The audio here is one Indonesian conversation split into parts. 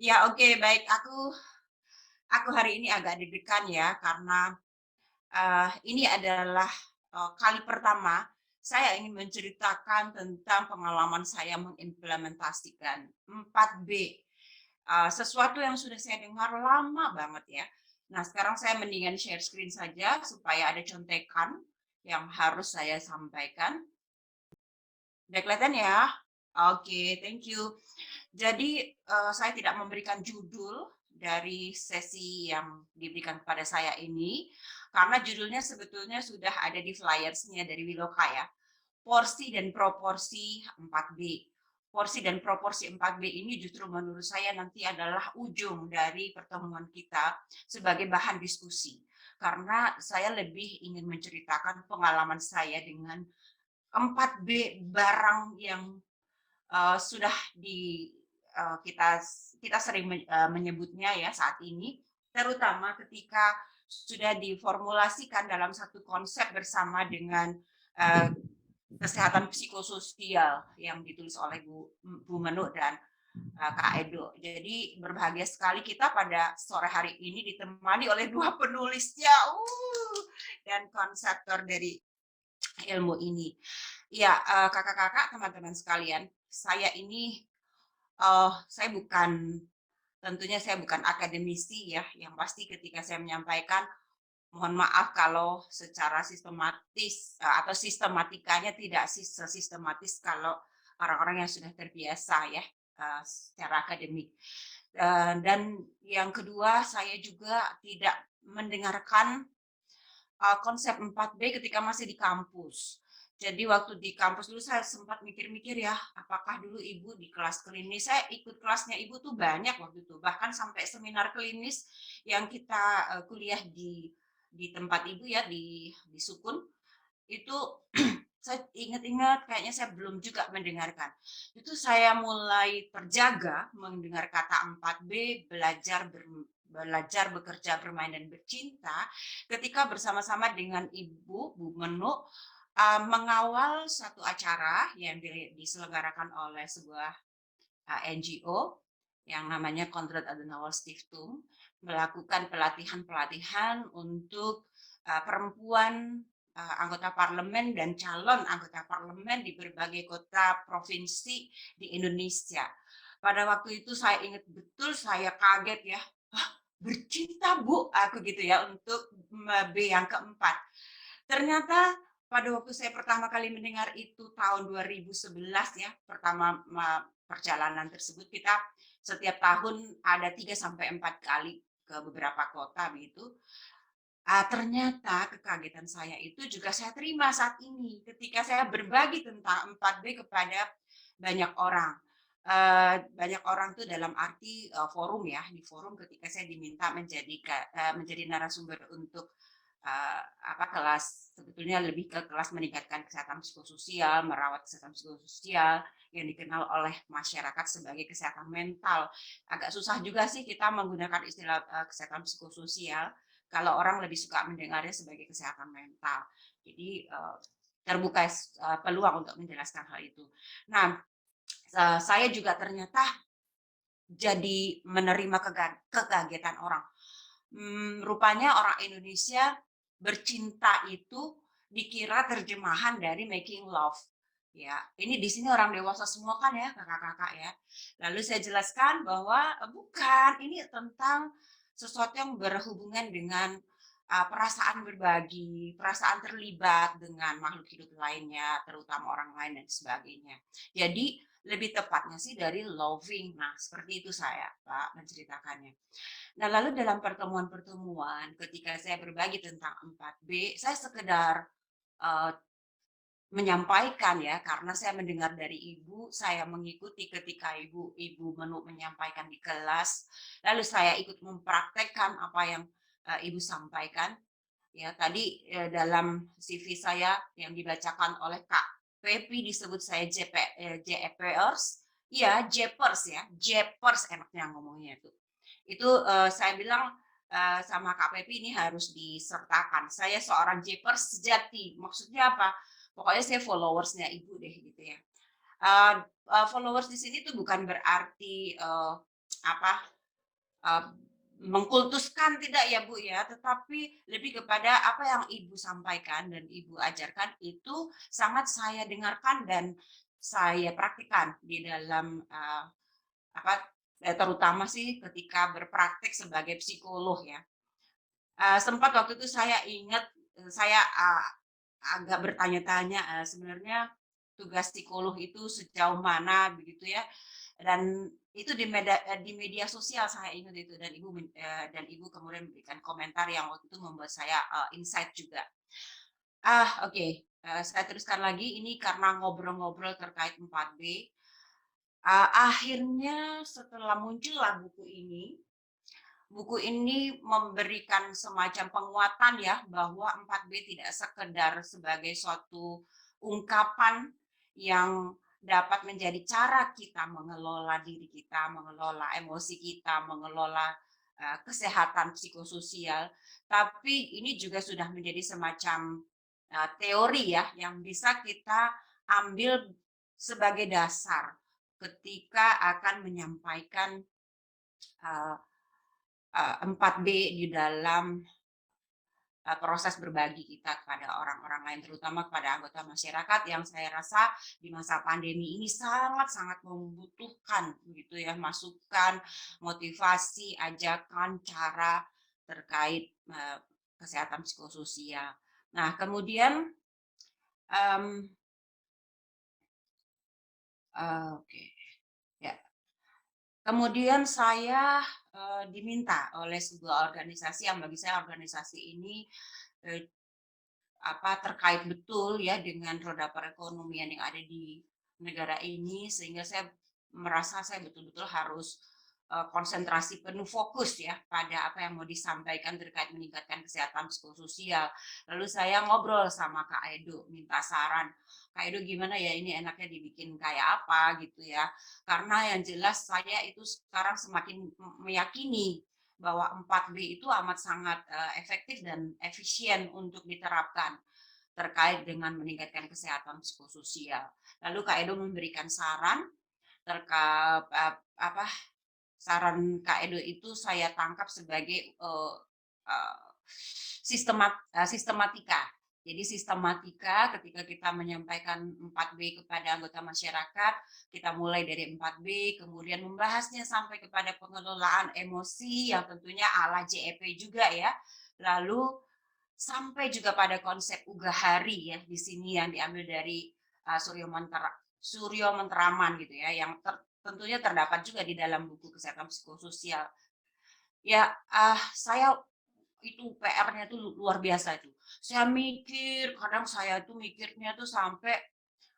Ya, oke, baik. Aku hari ini agak deg-degan ya, karena ini adalah kali pertama saya ingin menceritakan tentang pengalaman saya mengimplementasikan 4B, sesuatu yang sudah saya dengar lama banget ya. Nah, sekarang saya mendingan share screen saja supaya ada contekan yang harus saya sampaikan. Udah kelihatan ya? Oke, thank you. Jadi, saya tidak memberikan judul dari sesi yang diberikan kepada saya ini, karena judulnya sebetulnya sudah ada di flyers-nya dari Wiloka ya, porsi dan proporsi 4B. Porsi dan proporsi 4B ini justru menurut saya nanti adalah ujung dari pertemuan kita sebagai bahan diskusi. Karena saya lebih ingin menceritakan pengalaman saya dengan 4B barang yang sudah kita kita sering menyebutnya ya saat ini, terutama ketika sudah diformulasikan dalam satu konsep bersama dengan eee, kesehatan psikososial yang ditulis oleh Bu Menuk dan Kak Edo. Jadi berbahagia sekali kita pada sore hari ini ditemani oleh 2 penulisnya, dan konseptor dari ilmu ini. Ya, Kakak-kakak, teman-teman sekalian, saya bukan tentunya saya bukan akademisi ya, yang pasti ketika saya menyampaikan, mohon maaf kalau secara sistematis, atau sistematikanya tidak sesistematis kalau orang-orang yang sudah terbiasa ya, secara akademik. Dan yang kedua, saya juga tidak mendengarkan konsep 4B ketika masih di kampus. Jadi waktu di kampus dulu saya sempat mikir-mikir ya, apakah dulu Ibu di kelas klinis, saya ikut kelasnya Ibu tuh banyak waktu itu, bahkan sampai seminar klinis yang kita kuliah di tempat Ibu ya, di Sukun, itu saya ingat-ingat kayaknya saya belum juga mendengarkan. Itu saya mulai terjaga mendengar kata 4B, belajar, bekerja, bermain, dan bercinta, ketika bersama-sama dengan Ibu, Bu Menu, mengawal satu acara yang diselenggarakan oleh sebuah NGO yang namanya Konrad Adenauer Stiftung, melakukan pelatihan-pelatihan untuk perempuan anggota parlemen dan calon anggota parlemen di berbagai kota provinsi di Indonesia. Pada waktu itu saya ingat betul, saya kaget ya, "Hah, bercinta Bu," aku gitu ya, untuk B yang keempat. Ternyata pada waktu saya pertama kali mendengar itu tahun 2011 ya, pertama perjalanan tersebut kita setiap tahun ada 3 sampai 4 kali ke beberapa kota begitu. Ternyata kekagetan saya itu juga saya terima saat ini ketika saya berbagi tentang 4B kepada banyak orang. Banyak orang tuh dalam arti, forum ya, di forum ketika saya diminta menjadi narasumber untuk apa, kelas sebetulnya lebih ke kelas meningkatkan kesehatan psikososial, merawat kesehatan psikososial yang dikenal oleh masyarakat sebagai kesehatan mental. Agak susah juga sih kita menggunakan istilah, kesehatan psikososial kalau orang lebih suka mendengarnya sebagai kesehatan mental. Jadi, terbuka peluang untuk menjelaskan hal itu. Nah, saya juga ternyata jadi menerima kekagetan orang. Rupanya orang Indonesia bercinta itu dikira terjemahan dari making love. Ya, ini di sini orang dewasa semua kan ya, kakak-kakak ya. Lalu saya jelaskan bahwa bukan, ini tentang sesuatu yang berhubungan dengan perasaan berbagi, perasaan terlibat dengan makhluk hidup lainnya, terutama orang lain dan sebagainya. Jadi lebih tepatnya sih dari loving. Nah, seperti itu saya, Pak, menceritakannya. Nah, lalu dalam pertemuan-pertemuan ketika saya berbagi tentang 4B, saya sekedar, eee, menyampaikan ya, karena saya mendengar dari ibu, saya mengikuti ketika ibu Menu menyampaikan di kelas, lalu saya ikut mempraktekkan apa yang, ibu sampaikan. Ya, tadi, dalam CV saya yang dibacakan oleh Kak Pepi disebut saya JEPers, iya, Jepers ya, Jepers enaknya ngomongnya itu. Itu, saya bilang, sama Kak Pepi ini harus disertakan, saya seorang Japers sejati, maksudnya apa? Pokoknya saya followersnya Ibu deh gitu ya. Eee eee, followers di sini tuh bukan berarti, apa eee, mengkultuskan tidak ya, Bu, ya, tetapi lebih kepada apa yang Ibu sampaikan dan Ibu ajarkan itu sangat saya dengarkan dan saya praktikkan di dalam, apa, terutama sih ketika berpraktik sebagai psikolog ya. Sempat waktu itu saya ingat, saya, agak bertanya-tanya, sebenarnya tugas psikolog itu sejauh mana begitu ya, dan itu di media sosial saya ingat itu dan Ibu kemudian memberikan komentar yang waktu itu membuat saya, insight juga. Oke, saya teruskan lagi ini karena ngobrol-ngobrol terkait 4B, akhirnya setelah muncullah buku ini memberikan semacam penguatan ya, bahwa 4B tidak sekedar sebagai suatu ungkapan yang dapat menjadi cara kita mengelola diri kita, mengelola emosi kita, mengelola, kesehatan psikososial, tapi ini juga sudah menjadi semacam, teori ya, yang bisa kita ambil sebagai dasar ketika akan menyampaikan, eee 4B di dalam, proses berbagi kita kepada orang-orang lain, terutama kepada anggota masyarakat yang saya rasa di masa pandemi ini sangat-sangat membutuhkan begitu ya, masukan, motivasi, ajakan, cara terkait, kesehatan psikososial. Nah kemudian, mmm, oke, ya. Kemudian saya, diminta oleh sebuah organisasi yang bagi saya organisasi ini, eee, terkait betul ya dengan roda perekonomian yang ada di negara ini, sehingga saya merasa saya betul-betul harus, konsentrasi penuh fokus ya pada apa yang mau disampaikan terkait meningkatkan kesehatan psikososial. Lalu saya ngobrol sama Kak Edo, minta saran, "Kak Edo gimana ya ini enaknya dibikin kayak apa?" Gitu ya. Karena yang jelas saya itu sekarang semakin meyakini bahwa 4B itu amat sangat, efektif dan efisien untuk diterapkan terkait dengan meningkatkan kesehatan psikososial. Lalu Kak Edo memberikan saran terkait apa, saran Kak Edo itu saya tangkap sebagai, eee, sistematika. Jadi sistematika ketika kita menyampaikan 4B kepada anggota masyarakat, kita mulai dari 4B, kemudian membahasnya sampai kepada pengelolaan emosi yang tentunya ala JEP juga ya. Lalu sampai juga pada konsep Ugahari ya, di sini yang diambil dari, Suryo Mentraman gitu ya, yang tentunya terdapat juga di dalam buku Kesehatan Psikososial. Ya, saya itu PR-nya tuh luar biasa itu. Saya mikir, kadang saya tuh mikirnya tuh sampai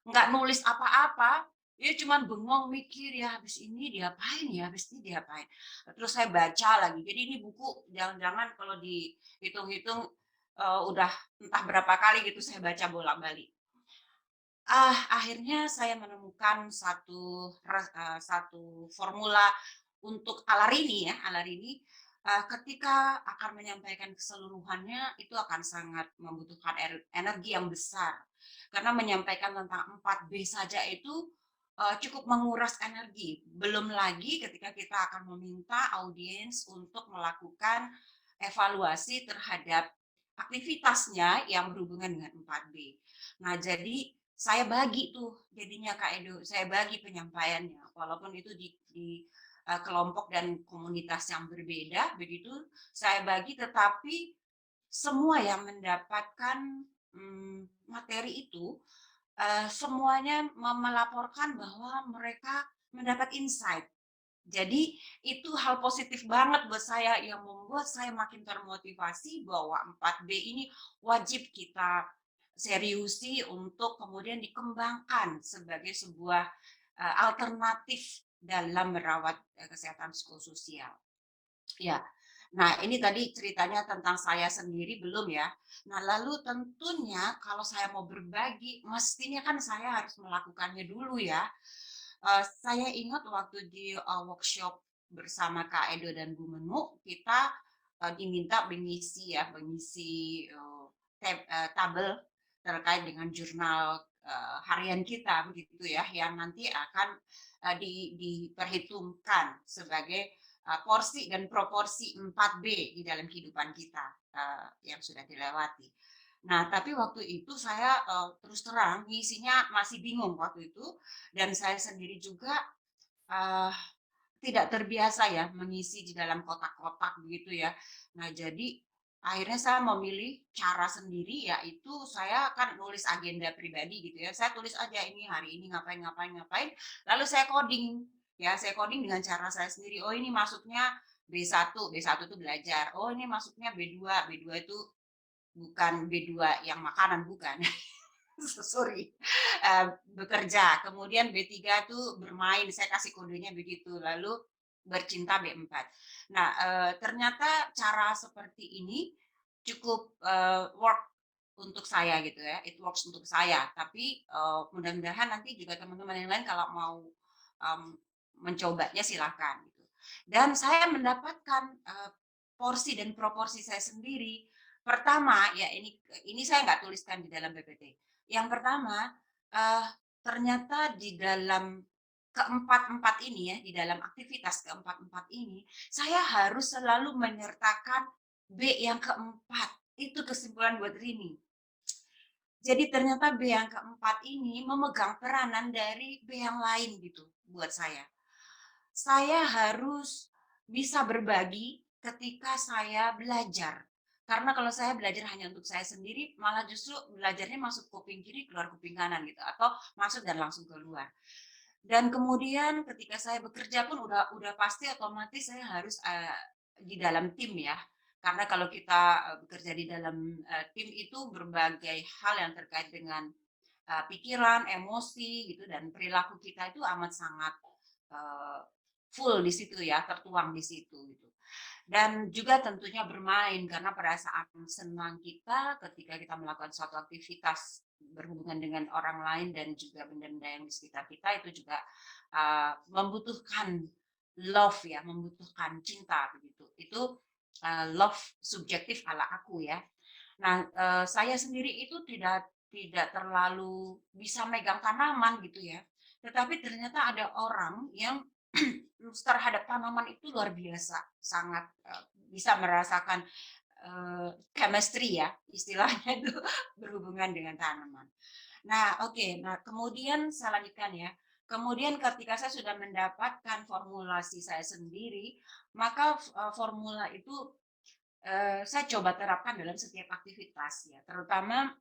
nggak nulis apa-apa, ya cuman bengong mikir, "Ya habis ini diapain ya, habis ini diapain." Terus saya baca lagi. Jadi ini buku jangan-jangan kalau dihitung-hitung, udah entah berapa kali gitu saya baca bolak-balik. Akhirnya saya menemukan satu formula untuk Alarini ya, Alarini, ketika akan menyampaikan keseluruhannya itu akan sangat membutuhkan energi yang besar. Karena menyampaikan tentang 4B saja itu, cukup menguras energi. Belum lagi ketika kita akan meminta audiens untuk melakukan evaluasi terhadap aktivitasnya yang berhubungan dengan 4B. Nah, jadi saya bagi tuh jadinya Kak Edo, saya bagi penyampaiannya, walaupun itu di kelompok dan komunitas yang berbeda begitu, saya bagi tetapi semua yang mendapatkan, materi itu, semuanya melaporkan bahwa mereka mendapat insight. Jadi itu hal positif banget buat saya yang membuat saya makin termotivasi bahwa 4B ini wajib kita seriusi untuk kemudian dikembangkan sebagai sebuah, alternatif dalam merawat, kesehatan psikososial. Ya. Nah, ini tadi ceritanya tentang saya sendiri belum ya. Nah, lalu tentunya kalau saya mau berbagi, mestinya kan saya harus melakukannya dulu ya. Saya ingat waktu di, workshop bersama Kak Edo dan Bu Menu, kita, diminta mengisi, tabel terkait dengan jurnal, harian kita begitu ya, yang nanti akan, diperhitungkan sebagai, porsi dan proporsi 4B di dalam kehidupan kita, yang sudah dilewati. Nah, tapi waktu itu saya, terus terang ngisinya masih bingung waktu itu, dan saya sendiri juga, eee, tidak terbiasa ya mengisi di dalam kotak-kotak begitu ya. Nah, jadi akhirnya saya memilih cara sendiri, yaitu saya kan nulis agenda pribadi gitu ya. Saya tulis aja ini hari ini ngapain ngapain ngapain, lalu saya coding, ya saya coding dengan cara saya sendiri. Oh ini masuknya B1, B1 itu belajar. Oh ini masuknya B2, B2 itu bukan B2 yang makanan, bukan. Sorry, bekerja. Kemudian B3 tuh bermain, saya kasih kodenya begitu. Lalu bercinta B4. Nah, ternyata cara seperti ini cukup, work untuk saya gitu ya, it works untuk saya. Tapi, mudah-mudahan nanti juga teman-teman yang lain kalau mau, mmm, mencobanya silahkan gitu. Dan saya mendapatkan, porsi dan proporsi saya sendiri. Pertama, ya ini saya nggak tuliskan di dalam PPT. Yang pertama, eee, ternyata di dalam keempat-empat ini ya, di dalam aktivitas keempat-empat ini, saya harus selalu menyertakan B yang keempat. Itu kesimpulan buat Rini. Jadi ternyata B yang keempat ini memegang peranan dari B yang lain gitu buat saya. Saya harus bisa berbagi ketika saya belajar. Karena kalau saya belajar hanya untuk saya sendiri, malah justru belajarnya masuk kuping kiri, keluar kuping kanan gitu, atau masuk dan langsung keluar. Dan kemudian ketika saya bekerja pun udah pasti otomatis saya harus, di dalam tim ya. Karena kalau kita, bekerja di dalam, tim itu berbagai hal yang terkait dengan, pikiran, emosi gitu dan perilaku kita itu amat sangat, eee, full di situ ya, tertuang di situ gitu. Dan juga tentunya bermain, karena perasaan senang kita ketika kita melakukan suatu aktivitas berhubungan dengan orang lain dan juga benda-benda yang di sekitar kita itu juga, membutuhkan love ya, membutuhkan cinta begitu. Itu, love subjektif ala aku ya. Nah, saya sendiri itu tidak terlalu bisa megang tanaman gitu ya, tetapi ternyata ada orang yang terhadap tanaman itu luar biasa, sangat, bisa merasakan, chemistry ya, istilahnya itu berhubungan dengan tanaman. Nah, oke, nah kemudian saya lanjutkan ya, kemudian ketika saya sudah mendapatkan formulasi saya sendiri, maka, formula itu, saya coba terapkan dalam setiap aktivitas ya, terutama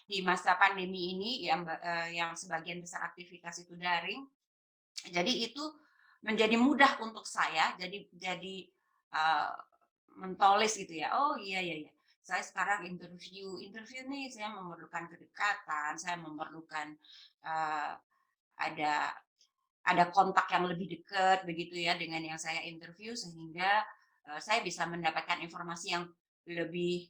di masa pandemi ini yang sebagian besar aktivitas itu daring, jadi itu menjadi mudah untuk saya, jadi, eee, mentoles gitu ya, "Oh, iya iya iya, saya sekarang interview interview nih saya memerlukan kedekatan, saya memerlukan, eee, ada ada kontak yang lebih dekat begitu ya dengan yang saya interview sehingga, saya bisa mendapatkan informasi yang lebih,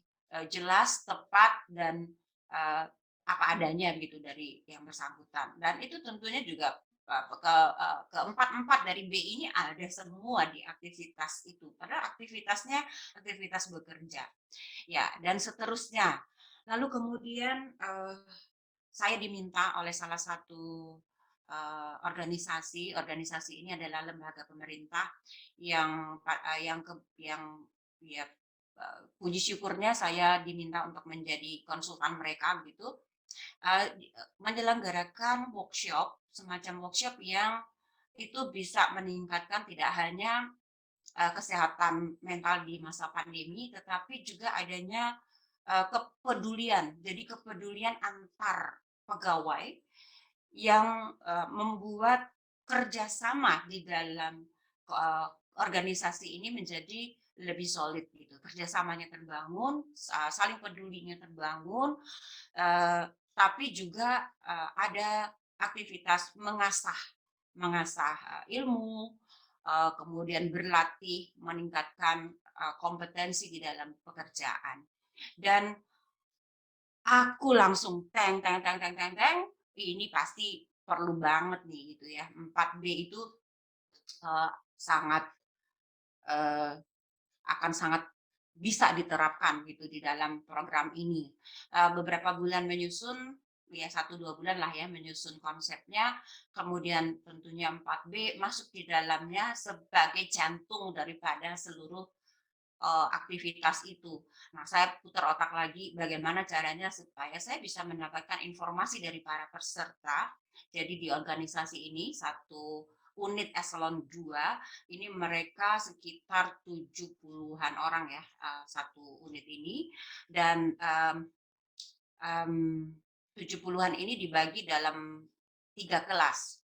jelas, tepat dan, eee, apa adanya gitu dari yang bersangkutan. Dan itu tentunya juga, keempat-empat dari B ini ada semua di aktivitas itu, padahal aktivitasnya aktivitas bekerja. Ya, dan seterusnya. Lalu kemudian, saya diminta oleh salah satu, organisasi ini adalah lembaga pemerintah yang ya, puji syukurnya saya diminta untuk menjadi konsultan mereka begitu, menyelenggarakan workshop, semacam workshop yang itu bisa meningkatkan tidak hanya, kesehatan mental di masa pandemi, tetapi juga adanya, kepedulian. Jadi kepedulian antar pegawai yang, membuat kerjasama di dalam, organisasi ini menjadi lebih solid gitu. Kerjasamanya terbangun, saling pedulinya terbangun, eee, tapi juga, ada aktivitas mengasah mengasah, ilmu, kemudian berlatih meningkatkan, kompetensi di dalam pekerjaan. Dan aku langsung teng teng teng teng teng teng, ini pasti perlu banget nih gitu ya, 4B itu, eee, sangat, eee, akan sangat bisa diterapkan gitu di dalam program ini. Beberapa bulan menyusun, ya 1-2 bulan lah ya menyusun konsepnya, kemudian tentunya 4B masuk di dalamnya sebagai jantung daripada seluruh aktivitas itu. Nah, saya putar otak lagi bagaimana caranya supaya saya bisa mendapatkan informasi dari para peserta. Jadi di organisasi ini, satu unit eselon 2, ini mereka sekitar 70-an orang ya, satu unit ini. Dan 70-an ini dibagi dalam 3 kelas.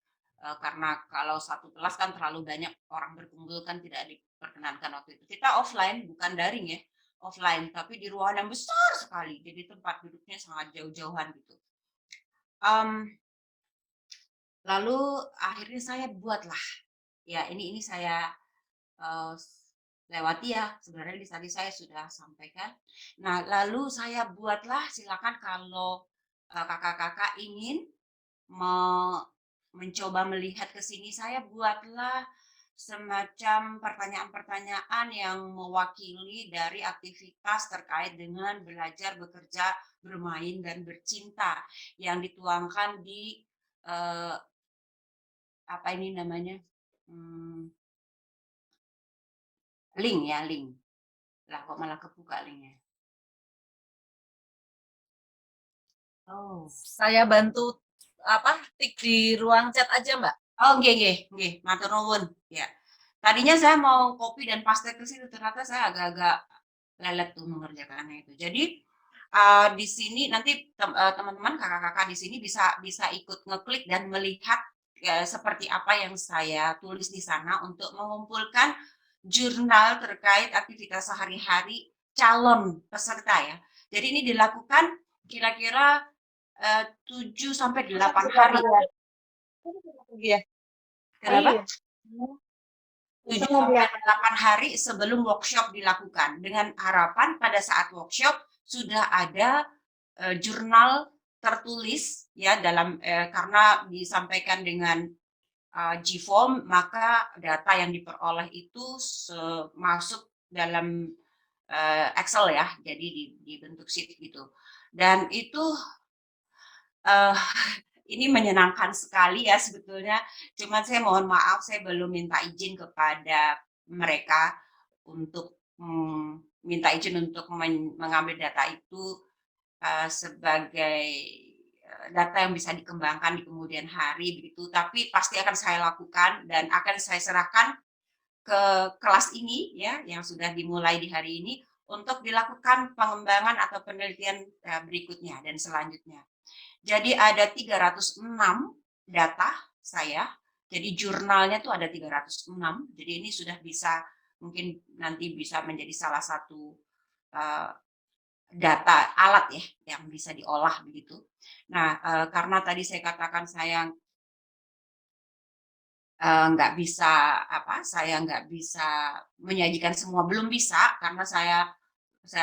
Karena kalau satu kelas kan terlalu banyak orang berkumpul kan tidak diperkenankan waktu itu. Kita offline, bukan daring ya, offline, tapi di ruangan yang besar sekali, jadi tempat duduknya sangat jauh-jauhan gitu. Lalu akhirnya saya buatlah, ya ini saya lewati ya, sebenarnya tadi saya sudah sampaikan. Nah, lalu saya buatlah, silakan kalau kakak-kakak ingin mencoba melihat ke sini, saya buatlah semacam pertanyaan-pertanyaan yang mewakili dari aktivitas terkait dengan belajar, bekerja, bermain, dan bercinta yang dituangkan di eh, apa ini namanya, hmm, link ya, link. Lah kok malah kebuka linknya? Oh. Saya bantu tik di ruang chat aja, Mbak. Oh, nggih nggih nggih, matur nuwun, ya. Tadinya saya mau copy dan paste ke situ, ternyata saya agak-agak lelet tuh mengerjakannya itu. Jadi, di sini nanti teman-teman, kakak-kakak di sini bisa bisa ikut ngeklik dan melihat, seperti apa yang saya tulis di sana untuk mengumpulkan jurnal terkait aktivitas sehari-hari calon peserta ya. Jadi ini dilakukan kira-kira, 7 sampai 8 hari. Iya. Oh Kenapa? iya. 7 sampai 8 hari sebelum workshop dilakukan, dengan harapan pada saat workshop sudah ada jurnal tertulis ya dalam karena disampaikan dengan Gform, maka data yang diperoleh itu masuk dalam Excel ya, jadi dibentuk sheet gitu. Dan itu uh, ini menyenangkan sekali ya sebetulnya, cuman saya mohon maaf saya belum minta izin kepada mereka untuk minta izin untuk mengambil data itu sebagai data yang bisa dikembangkan di kemudian hari begitu, tapi pasti akan saya lakukan dan akan saya serahkan ke kelas ini ya yang sudah dimulai di hari ini untuk dilakukan pengembangan atau penelitian berikutnya dan selanjutnya. Jadi ada 306 data saya, jadi jurnalnya tuh ada 306, jadi ini sudah bisa mungkin nanti bisa menjadi salah satu data alat ya yang bisa diolah begitu. Nah, karena tadi saya katakan saya nggak bisa saya nggak bisa menyajikan semua, belum bisa karena saya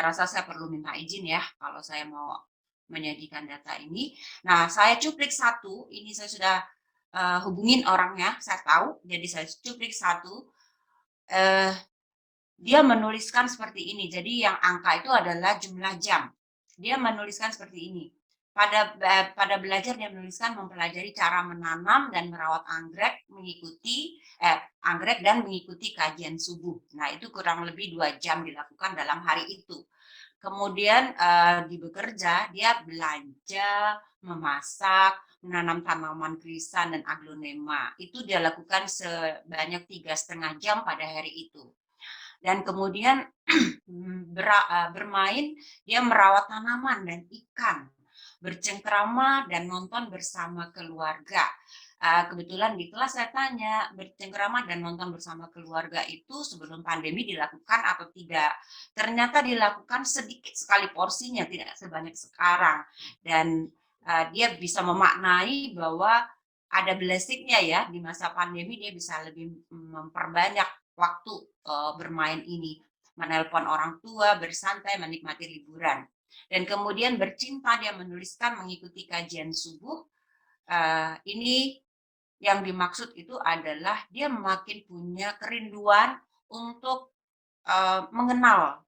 rasa saya perlu minta izin ya kalau saya mau menyajikan data ini. Nah, saya cuplik satu, ini saya sudah hubungin orangnya, saya tahu, jadi saya cuplik satu. Dia menuliskan seperti ini. Jadi yang angka itu adalah jumlah jam. Dia menuliskan seperti ini. Pada belajar dia menuliskan mempelajari cara menanam dan merawat anggrek anggrek dan mengikuti kajian subuh. Nah, itu kurang lebih 2 jam dilakukan dalam hari itu. Kemudian di bekerja dia belanja, memasak, menanam tanaman krisan dan aglonema. Itu dia lakukan sebanyak 3,5 jam pada hari itu. Dan kemudian bermain, dia merawat tanaman dan ikan, bercengkrama dan nonton bersama keluarga. Kebetulan di kelas saya tanya, bercengkrama dan nonton bersama keluarga itu sebelum pandemi dilakukan atau tidak? Ternyata dilakukan sedikit sekali porsinya, tidak sebanyak sekarang. Dan dia bisa memaknai bahwa ada blessing-nya ya, di masa pandemi dia bisa lebih memperbanyak waktu bermain ini, menelpon orang tua, bersantai, menikmati liburan. Dan kemudian bercinta, dia menuliskan mengikuti kajian subuh. Ini yang dimaksud itu adalah dia makin punya kerinduan untuk mengenal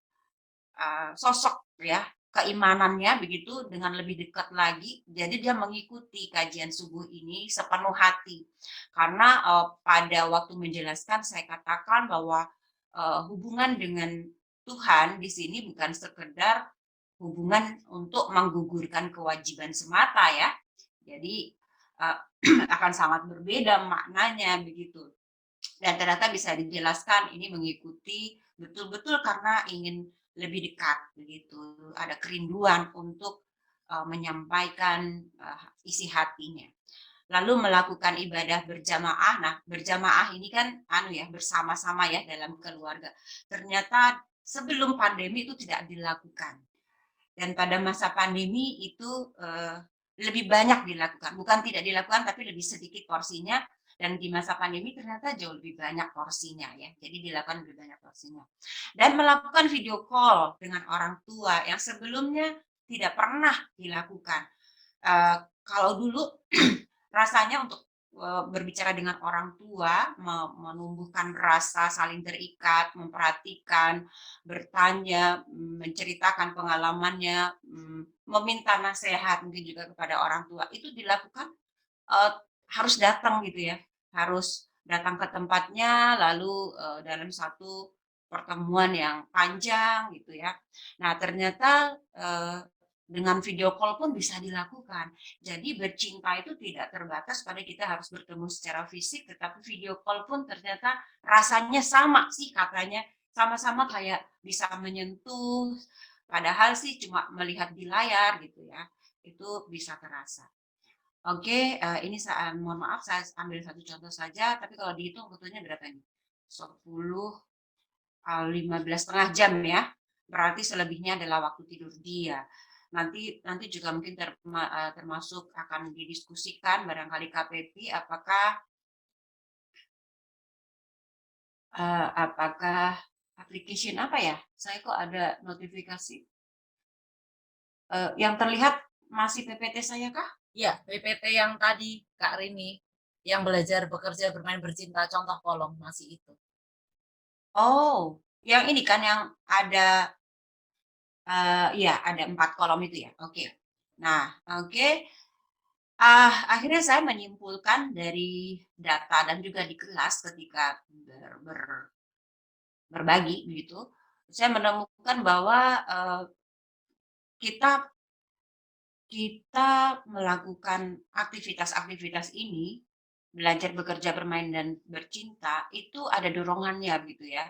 sosok ya keimanannya begitu dengan lebih dekat lagi, jadi dia mengikuti kajian subuh ini sepenuh hati. Karena, pada waktu menjelaskan saya katakan bahwa, hubungan dengan Tuhan di sini bukan sekedar hubungan untuk menggugurkan kewajiban semata ya. Jadi, akan sangat berbeda maknanya begitu. Dan ternyata bisa dijelaskan ini mengikuti betul-betul karena ingin lebih dekat begitu, ada kerinduan untuk, menyampaikan, isi hatinya. Lalu melakukan ibadah berjamaah. Nah, berjamaah ini kan anu ya, bersama-sama ya dalam keluarga. Ternyata sebelum pandemi itu tidak dilakukan. Dan pada masa pandemi itu, lebih banyak dilakukan, bukan tidak dilakukan tapi lebih sedikit porsinya, dan di masa pandemi ternyata jauh lebih banyak porsinya ya, jadi dilakukan lebih banyak porsinya. Dan melakukan video call dengan orang tua yang sebelumnya tidak pernah dilakukan. Kalau dulu rasanya untuk, berbicara dengan orang tua, menumbuhkan rasa saling terikat, memperhatikan, bertanya, menceritakan pengalamannya, meminta nasihat mungkin juga kepada orang tua, itu dilakukan, eee, harus datang gitu ya, harus datang ke tempatnya, lalu, dalam satu pertemuan yang panjang gitu ya. Nah ternyata, dengan video call pun bisa dilakukan. Jadi bercinta itu tidak terbatas pada kita harus bertemu secara fisik, tetapi video call pun ternyata rasanya sama sih katanya, sama-sama kayak bisa menyentuh, padahal sih cuma melihat di layar gitu ya, itu bisa terasa. Oke, ini mohon maaf saya ambil satu contoh saja, tapi kalau dihitung butuhnya berapa nih? 10, 15,5 jam ya, berarti selebihnya adalah waktu tidur dia. Nanti nanti juga mungkin termasuk akan didiskusikan barangkali KPP apakah application apa ya? Saya kok ada notifikasi, yang terlihat masih PPT saya kah? Iya, PPT yang tadi Kak Rini, yang belajar bekerja bermain bercinta contoh kolom masih itu. Oh, yang ini kan yang ada, iya ada 4 kolom itu ya? Oke. Nah, oke, akhirnya saya menyimpulkan dari data dan juga di kelas ketika berbagi begitu, saya menemukan bahwa, kita kita melakukan aktivitas-aktivitas ini, belajar, bekerja, bermain, dan bercinta, itu ada dorongannya gitu ya,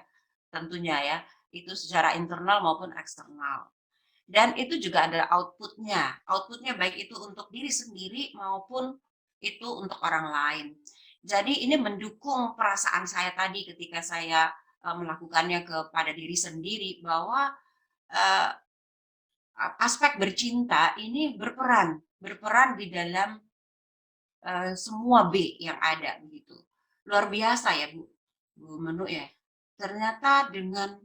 tentunya ya, itu secara internal maupun eksternal. Dan itu juga ada outputnya. Outputnya baik itu untuk diri sendiri maupun itu untuk orang lain. Jadi ini mendukung perasaan saya tadi ketika saya, melakukannya kepada diri sendiri bahwa, eee, aspek bercinta ini berperan di dalam, semua B yang ada begitu. Luar biasa ya Bu Menu ya. Ternyata dengan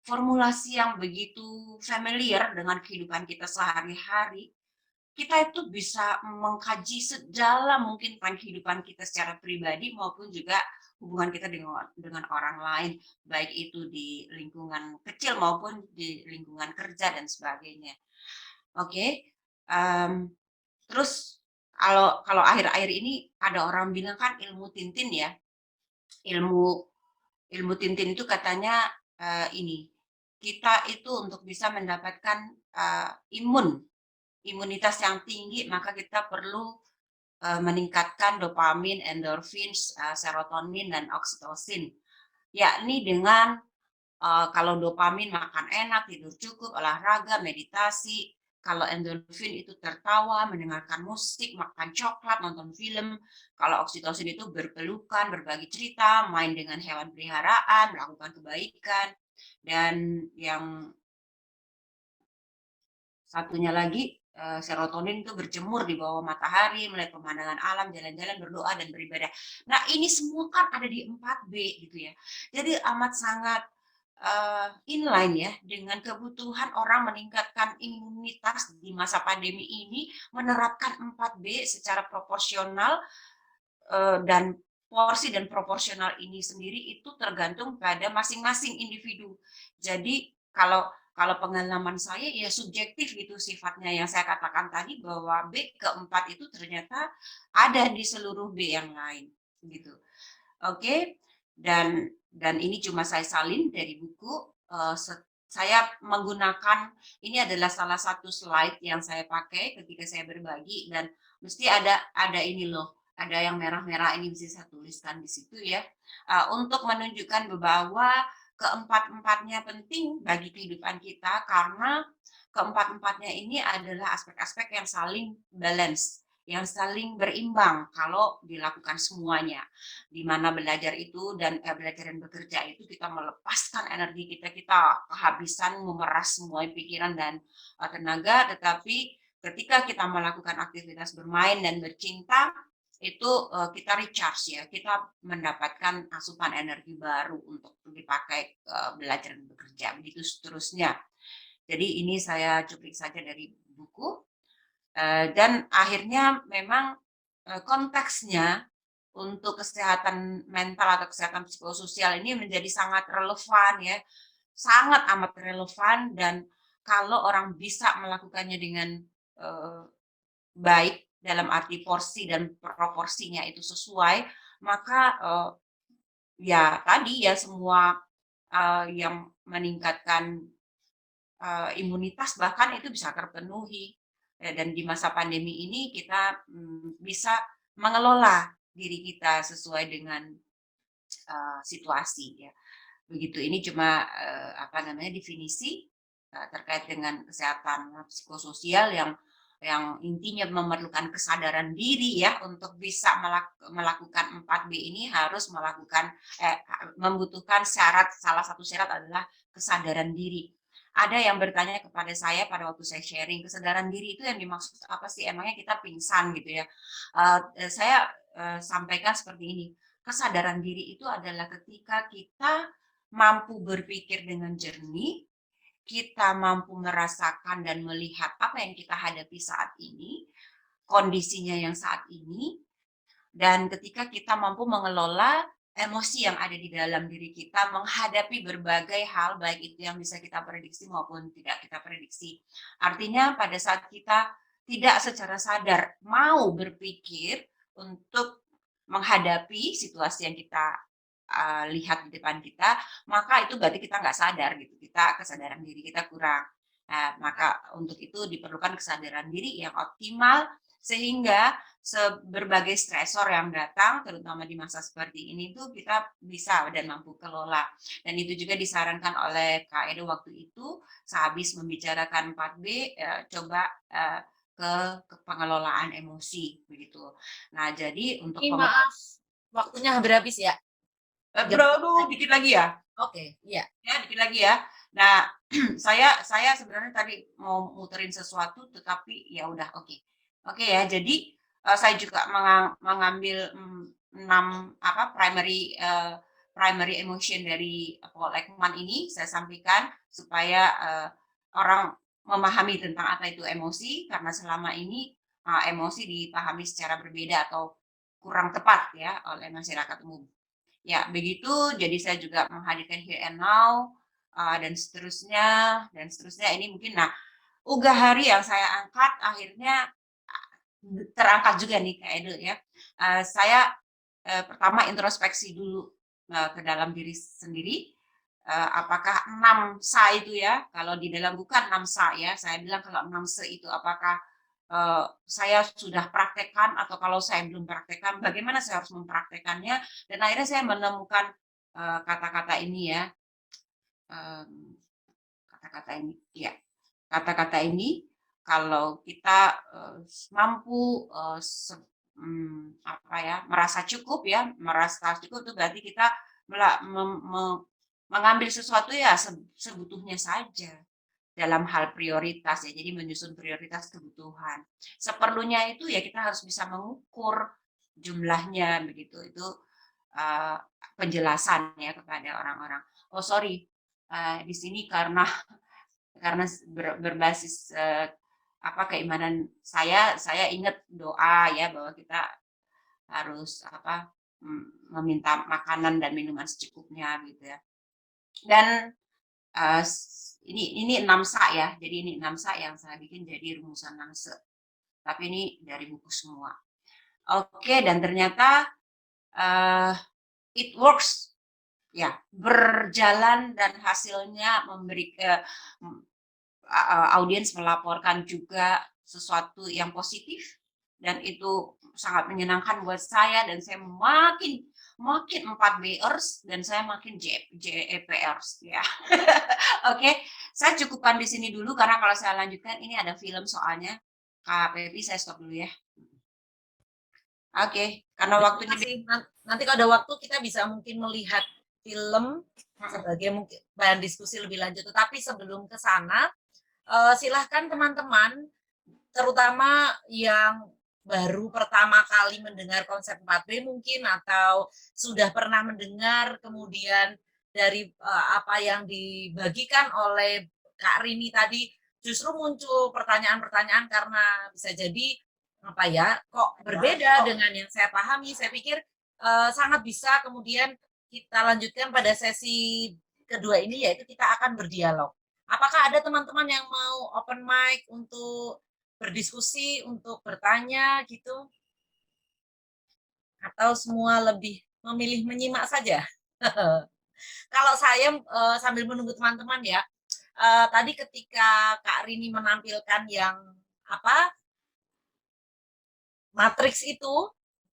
formulasi yang begitu familiar dengan kehidupan kita sehari-hari, kita itu bisa mengkaji sedalam mungkin tentang kehidupan kita secara pribadi maupun juga hubungan kita dengan orang lain, baik itu di lingkungan kecil maupun di lingkungan kerja dan sebagainya. Oke, terus kalau kalau akhir-akhir ini ada orang bilang kan ilmu Tintin ya, ilmu ilmu Tintin itu katanya, ini, kita itu untuk bisa mendapatkan, imunitas yang tinggi maka kita perlu, meningkatkan dopamin, endorfins, serotonin, dan oksitosin. Yakni dengan, kalau dopamin makan enak, tidur cukup, olahraga, meditasi. Kalau endorfin itu tertawa, mendengarkan musik, makan coklat, nonton film. Kalau oksitosin itu berpelukan, berbagi cerita, main dengan hewan peliharaan, melakukan kebaikan. Dan yang satunya lagi, serotonin itu berjemur di bawah matahari, melihat pemandangan alam, jalan-jalan, berdoa, dan beribadah. Nah, ini semua kan ada di 4B gitu ya. Jadi amat sangat, inline ya dengan kebutuhan orang meningkatkan imunitas di masa pandemi ini, menerapkan 4B secara proporsional, dan porsi dan proporsional ini sendiri itu tergantung pada masing-masing individu. Jadi kalau kalau pengalaman saya ya subjektif gitu sifatnya yang saya katakan tadi bahwa B keempat itu ternyata ada di seluruh B yang lain gitu. Oke, dan ini cuma saya salin dari buku, saya menggunakan ini adalah salah satu slide yang saya pakai ketika saya berbagi dan mesti ada ini loh, ada yang merah-merah ini bisa saya tuliskan di situ ya, untuk menunjukkan bahwa keempat-empatnya penting bagi kehidupan kita karena keempat-empatnya ini adalah aspek-aspek yang saling balance, yang saling berimbang kalau dilakukan semuanya di mana belajar itu dan belajar dan bekerja itu kita melepaskan energi kita, kita kehabisan memeras semua pikiran dan tenaga, tetapi ketika kita melakukan aktivitas bermain dan bercinta itu kita recharge ya, kita mendapatkan asupan energi baru untuk dipakai belajar dan bekerja, begitu seterusnya. Jadi ini saya cuplik saja dari buku dan akhirnya memang konteksnya untuk kesehatan mental atau kesehatan psikososial ini menjadi sangat relevan ya, sangat amat relevan dan kalau orang bisa melakukannya dengan, eee, baik dalam arti porsi dan proporsinya itu sesuai, maka, ya tadi ya semua, yang meningkatkan, imunitas bahkan itu bisa terpenuhi, dan di masa pandemi ini kita, bisa mengelola diri kita sesuai dengan situasi ya, begitu. Ini cuma, apa namanya, definisi, terkait dengan kesehatan psikososial yang intinya memerlukan kesadaran diri ya, untuk bisa melakukan 4B ini harus melakukan membutuhkan syarat, salah satu syarat adalah kesadaran diri. Ada yang bertanya kepada saya pada waktu saya sharing, kesadaran diri itu yang dimaksud apa sih? Emangnya kita pingsan gitu ya? Saya, sampaikan seperti ini, kesadaran diri itu adalah ketika kita mampu berpikir dengan jernih, kita mampu merasakan dan melihat apa yang kita hadapi saat ini, kondisinya yang saat ini, dan ketika kita mampu mengelola emosi yang ada di dalam diri kita menghadapi berbagai hal, baik itu yang bisa kita prediksi maupun tidak kita prediksi. Artinya pada saat kita tidak secara sadar mau berpikir untuk menghadapi situasi yang kita lihat di depan kita, maka itu berarti kita nggak sadar gitu, kita kesadaran diri kita kurang. Nah, maka untuk itu diperlukan kesadaran diri yang optimal sehingga berbagai stresor yang datang, terutama di masa seperti ini tuh kita bisa dan mampu kelola. Dan itu juga disarankan oleh Kak Edo waktu itu, sehabis membicarakan 4B, coba ke pengelolaan emosi begitu. Nah, jadi untuk Ini maaf, waktunya hampir habis ya? Jam Bro, aduh dikit lagi ya? Oke, iya. Ya, dikit lagi ya. Nah, saya sebenarnya tadi mau muterin sesuatu tetapi ya udah oke. Oke ya, jadi, saya juga mengambil, 6 apa, primary emotion dari Paul Ekman ini saya sampaikan supaya, orang memahami tentang apa itu emosi karena selama ini, emosi dipahami secara berbeda atau kurang tepat ya oleh masyarakat umum. Ya, begitu. Jadi saya juga menghadirkan here and now, dan seterusnya ini mungkin nah, ugahari yang saya angkat akhirnya terangkat juga nih Kak Edo ya. Saya, pertama introspeksi dulu, ke dalam diri sendiri, apakah 6 sa itu ya, kalau di dalam buku kan 6 sa ya, saya bilang kalau 6 se itu apakah, saya sudah praktekkan atau kalau saya belum praktekkan, bagaimana saya harus mempraktekannya, dan akhirnya saya menemukan, kata-kata ini ya, mmm, kata-kata ini iya, kata-kata ini kalau kita, mampu, apa ya, merasa cukup ya, merasa cukup itu berarti kita mela mem me mengambil sesuatu ya sebutuhnya saja dalam hal prioritas ya, jadi menyusun prioritas kebutuhan. Seperlunya itu ya kita harus bisa mengukur jumlahnya begitu, itu, eee, penjelasan ya kepada orang-orang. Oh sorry, di sini karena berbasis, apa, keimanan saya ingat doa ya bahwa kita harus apa, meminta makanan dan minuman secukupnya gitu ya. Dan, ini 6 sa ya. Jadi ini 6 sa yang saya bikin jadi rumusan Nanse. Tapi ini dari buku semua. Oke, dan ternyata it works. Ya, berjalan dan hasilnya memberi audiens melaporkan juga sesuatu yang positif dan itu sangat menyenangkan buat saya dan saya makin 4Bers dan saya makin JEPers ya. Oke, saya cukupkan di sini dulu karena kalau saya lanjutkan ini ada film soalnya. Kak Pepi saya stop dulu ya. Oke, karena Terima waktunya kasih. Nanti kalau ada waktu kita bisa mungkin melihat film sebagai mungkin bahan diskusi lebih lanjut. Tetapi sebelum ke sana, silahkan teman-teman, terutama yang baru pertama kali mendengar konsep 4B mungkin atau sudah pernah mendengar kemudian dari apa yang dibagikan oleh Kak Rini tadi justru muncul pertanyaan-pertanyaan karena bisa jadi apa ya kok berbeda dengan yang saya pahami. Saya pikir sangat bisa kemudian kita lanjutkan pada sesi kedua ini yaitu kita akan berdialog. Apakah ada teman-teman yang mau open mic untuk berdiskusi, untuk bertanya gitu? Atau semua lebih memilih menyimak saja? Kalau saya sambil menunggu teman-teman ya, tadi ketika Kak Rini menampilkan yang apa matriks itu,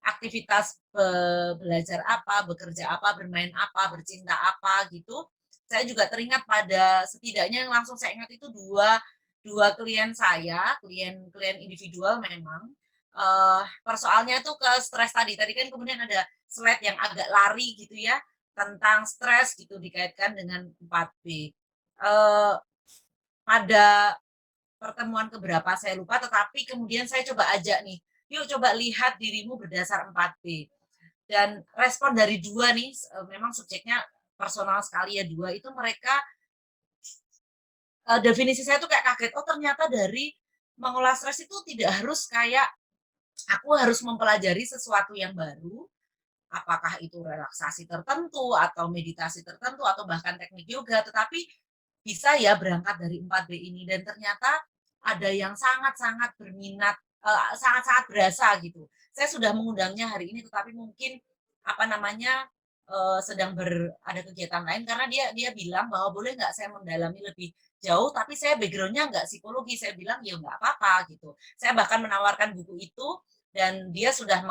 aktivitas belajar apa, bekerja apa, bermain apa, bercinta apa gitu. Saya juga teringat pada setidaknya yang langsung saya ingat itu dua klien saya, klien individual memang. Persoalnya itu ke stres tadi. Tadi kan kemudian ada slide yang agak lari gitu ya tentang stres gitu dikaitkan dengan 4B. Pada pertemuan keberapa saya lupa, tetapi kemudian saya coba ajak nih, yuk coba lihat dirimu berdasar 4B. Dan respon dari dua nih, memang subjeknya personal sekali ya dua, itu mereka definisi saya tuh kayak kaget, oh ternyata dari mengolah stres itu tidak harus kayak aku harus mempelajari sesuatu yang baru, apakah itu relaksasi tertentu atau meditasi tertentu atau bahkan teknik yoga, tetapi bisa ya berangkat dari 4B ini dan ternyata ada yang sangat-sangat berminat, sangat-sangat berasa gitu. Saya sudah mengundangnya hari ini tetapi mungkin apa namanya sedang ada kegiatan lain karena dia bilang bahwa boleh nggak saya mendalami lebih jauh tapi saya backgroundnya nggak psikologi. Saya bilang ya nggak apa-apa gitu. Saya bahkan menawarkan buku itu dan dia sudah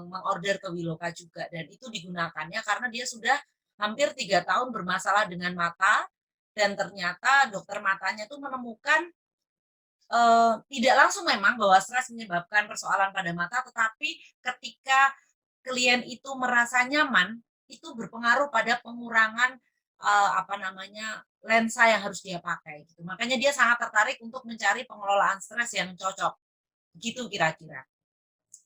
mengorder ke Wiloka juga dan itu digunakannya karena dia sudah hampir 3 tahun bermasalah dengan mata dan ternyata dokter matanya tuh menemukan tidak langsung memang bahwa stres menyebabkan persoalan pada mata, tetapi ketika klien itu merasa nyaman, itu berpengaruh pada pengurangan apa namanya lensa yang harus dia pakai. Gitu. Makanya dia sangat tertarik untuk mencari pengelolaan stres yang cocok. Gitu kira-kira.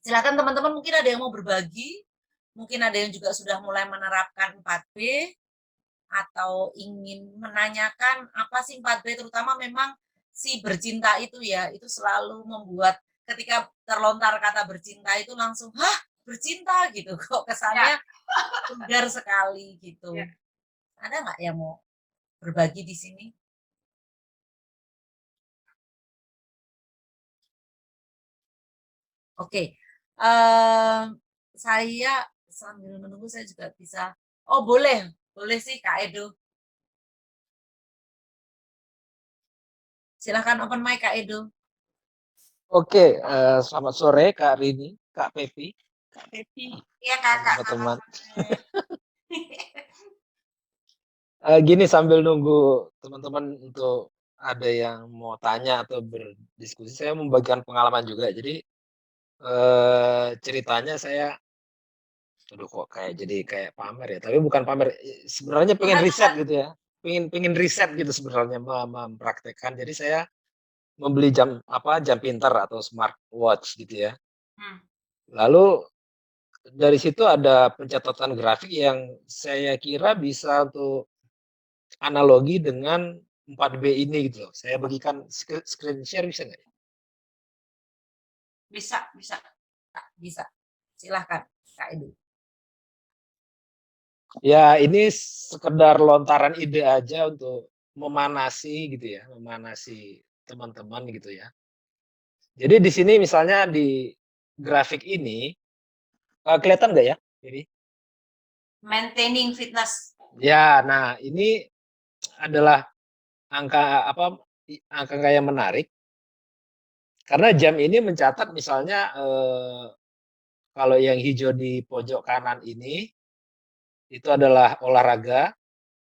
Silakan teman-teman mungkin ada yang mau berbagi, mungkin ada yang juga sudah mulai menerapkan 4B, atau ingin menanyakan apa sih 4B terutama memang si bercinta itu ya itu selalu membuat ketika terlontar kata bercinta itu langsung hah bercinta gitu kok ya, kesannya vulgar sekali ya. gitu. Ada nggak yang mau berbagi di sini? Oke, saya sambil menunggu saya juga bisa. Oh boleh, boleh sih Kak Edo. Silakan open mic Kak Edo. Oke, selamat sore Kak Rini, Kak Pepi, Iya dan Kakak, selamat teman-teman. sore. Gini sambil nunggu teman-teman untuk ada yang mau tanya atau berdiskusi, saya membagikan pengalaman juga. Jadi, ceritanya saya aduh kok jadi kayak pamer ya, tapi bukan pamer, sebenarnya pengen riset gitu ya, pengen riset gitu sebenarnya mempraktekkan. Jadi saya membeli jam pintar atau smartwatch gitu ya. Hmm. Lalu dari situ ada pencatatan grafik yang saya kira bisa untuk analogi dengan 4B ini gitu loh. Saya bagikan screen share bisa nggak ya? Bisa, bisa. Bisa. Silahkan Kak Edo. Ya ini sekedar lontaran ide aja untuk memanasi gitu ya, memanasi teman-teman gitu ya. Jadi di sini misalnya di grafik ini, kelihatan nggak ya ini? Maintaining fitness. Ya, nah ini adalah angka apa, angka yang menarik, karena jam ini mencatat misalnya, kalau yang hijau di pojok kanan ini, itu adalah olahraga,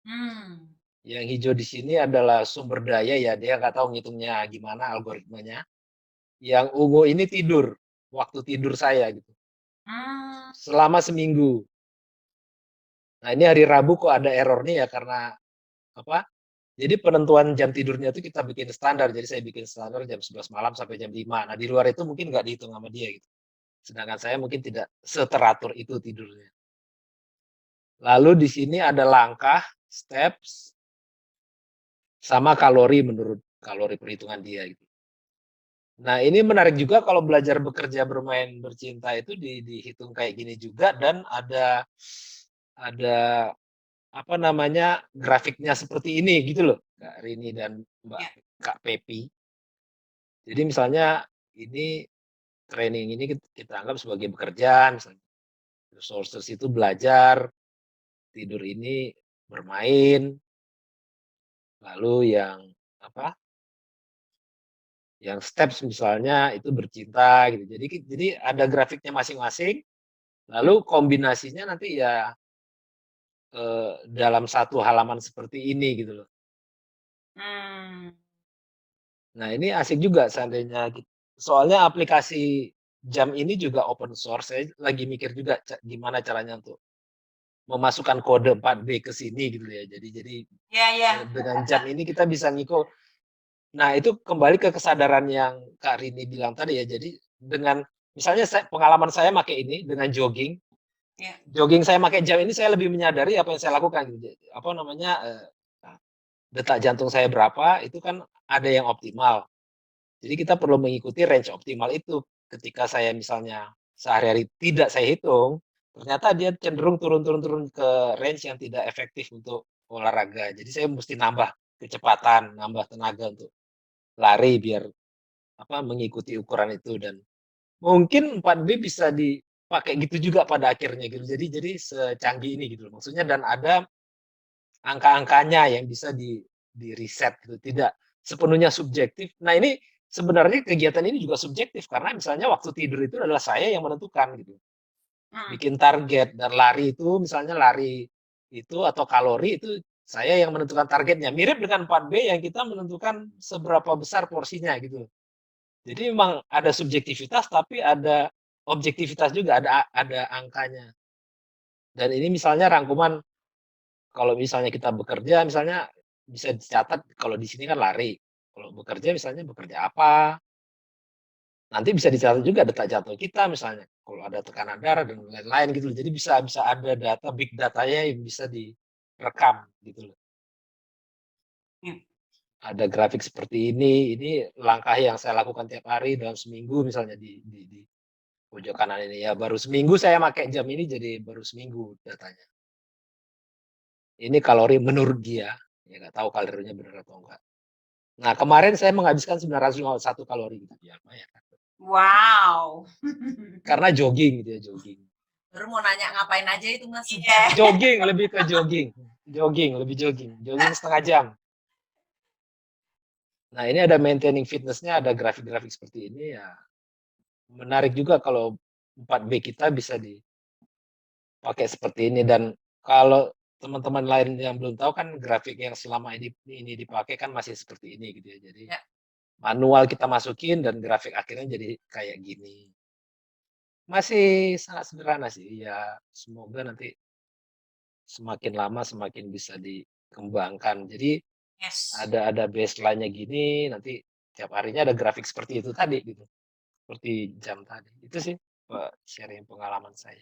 Hmm. yang hijau di sini adalah sumber daya ya, dia nggak tahu ngitungnya gimana algoritmanya, yang ungu ini tidur, waktu tidur saya gitu, Hmm. selama seminggu. Nah ini hari Rabu kok ada error nih ya karena apa, jadi penentuan jam tidurnya itu kita bikin standar, jadi saya bikin standar jam 11 malam sampai jam 5. Nah di luar itu mungkin nggak dihitung sama dia gitu, sedangkan saya mungkin tidak seteratur itu tidurnya. Lalu di sini ada langkah, steps, sama kalori menurut kalori perhitungan dia gitu. Nah ini menarik juga kalau belajar bekerja, bermain, bercinta itu dihitung kayak gini juga dan ada apa namanya, grafiknya seperti ini gitu loh, Kak Rini dan Ya. Kak Pepi. Jadi misalnya ini training ini kita anggap sebagai bekerja misalnya, resources itu belajar, tidur ini bermain, lalu yang apa, yang steps misalnya itu bercinta gitu. Jadi ada grafiknya masing-masing, lalu kombinasinya nanti ya, dalam satu halaman seperti ini gitu loh. Hmm. Nah ini asik juga seandainya soalnya aplikasi jam ini juga open source, saya lagi mikir juga gimana caranya untuk memasukkan kode 4B ke sini gitu ya. Jadi Ya, ya. dengan jam ini kita bisa nah itu kembali ke kesadaran yang Kak Rini bilang tadi ya, jadi dengan misalnya pengalaman saya pakai ini dengan jogging, Ya. jogging saya pakai jam ini saya lebih menyadari apa yang saya lakukan gitu, apa namanya, detak jantung saya berapa, itu kan ada yang optimal. Jadi kita perlu mengikuti range optimal itu. Ketika saya misalnya sehari-hari tidak saya hitung, ternyata dia cenderung turun ke range yang tidak efektif untuk olahraga. Jadi saya mesti nambah kecepatan, nambah tenaga untuk lari biar apa, mengikuti ukuran itu dan mungkin 4B bisa dipakai gitu juga pada akhirnya gitu. Jadi secanggih ini gitu loh maksudnya dan ada angka-angkanya yang bisa di-riset gitu, tidak sepenuhnya subjektif. Nah ini sebenarnya kegiatan ini juga subjektif karena misalnya waktu tidur itu adalah saya yang menentukan gitu. Hmm. Bikin target dan lari itu misalnya lari itu atau kalori itu saya yang menentukan targetnya. Mirip dengan 4B yang kita menentukan seberapa besar porsinya gitu. Jadi memang ada subjektivitas tapi ada objektivitas juga, ada angkanya. Dan ini misalnya rangkuman kalau misalnya kita bekerja misalnya bisa dicatat kalau di sini kan lari, kalau bekerja misalnya bekerja apa, nanti bisa dicatat juga detak jantung kita misalnya, kalau ada tekanan darah dan lain-lain gitu loh. Jadi bisa bisa ada data big datanya yang bisa direkam gitu loh. Ya. Ada grafik seperti ini langkah yang saya lakukan tiap hari dalam seminggu misalnya di pojok kanan ini, ya baru seminggu saya pakai jam ini jadi baru seminggu datanya. Ini kalori menurut dia, ya nggak tahu kalorinya benar atau enggak. Nah kemarin saya menghabiskan 951 kalori gitu, ya lumayan. Wow. Karena jogging gitu ya, jogging. Baru mau nanya ngapain aja itu Mas? Iya. Jogging, lebih ke jogging. Jogging setengah jam. Nah ini ada maintaining fitness-nya, ada grafik-grafik seperti ini ya. Menarik juga kalau 4B kita bisa dipakai seperti ini dan kalau teman-teman lain yang belum tahu kan grafik yang selama ini dipakai kan masih seperti ini gitu ya. Jadi Ya. manual kita masukin dan grafik akhirnya jadi kayak gini. Masih sangat sederhana sih, ya semoga nanti semakin lama semakin bisa dikembangkan. Jadi Yes. ada baseline-nya gini, nanti tiap harinya ada grafik seperti itu tadi gitu, seperti jam tadi. Itu sih, sharing pengalaman saya.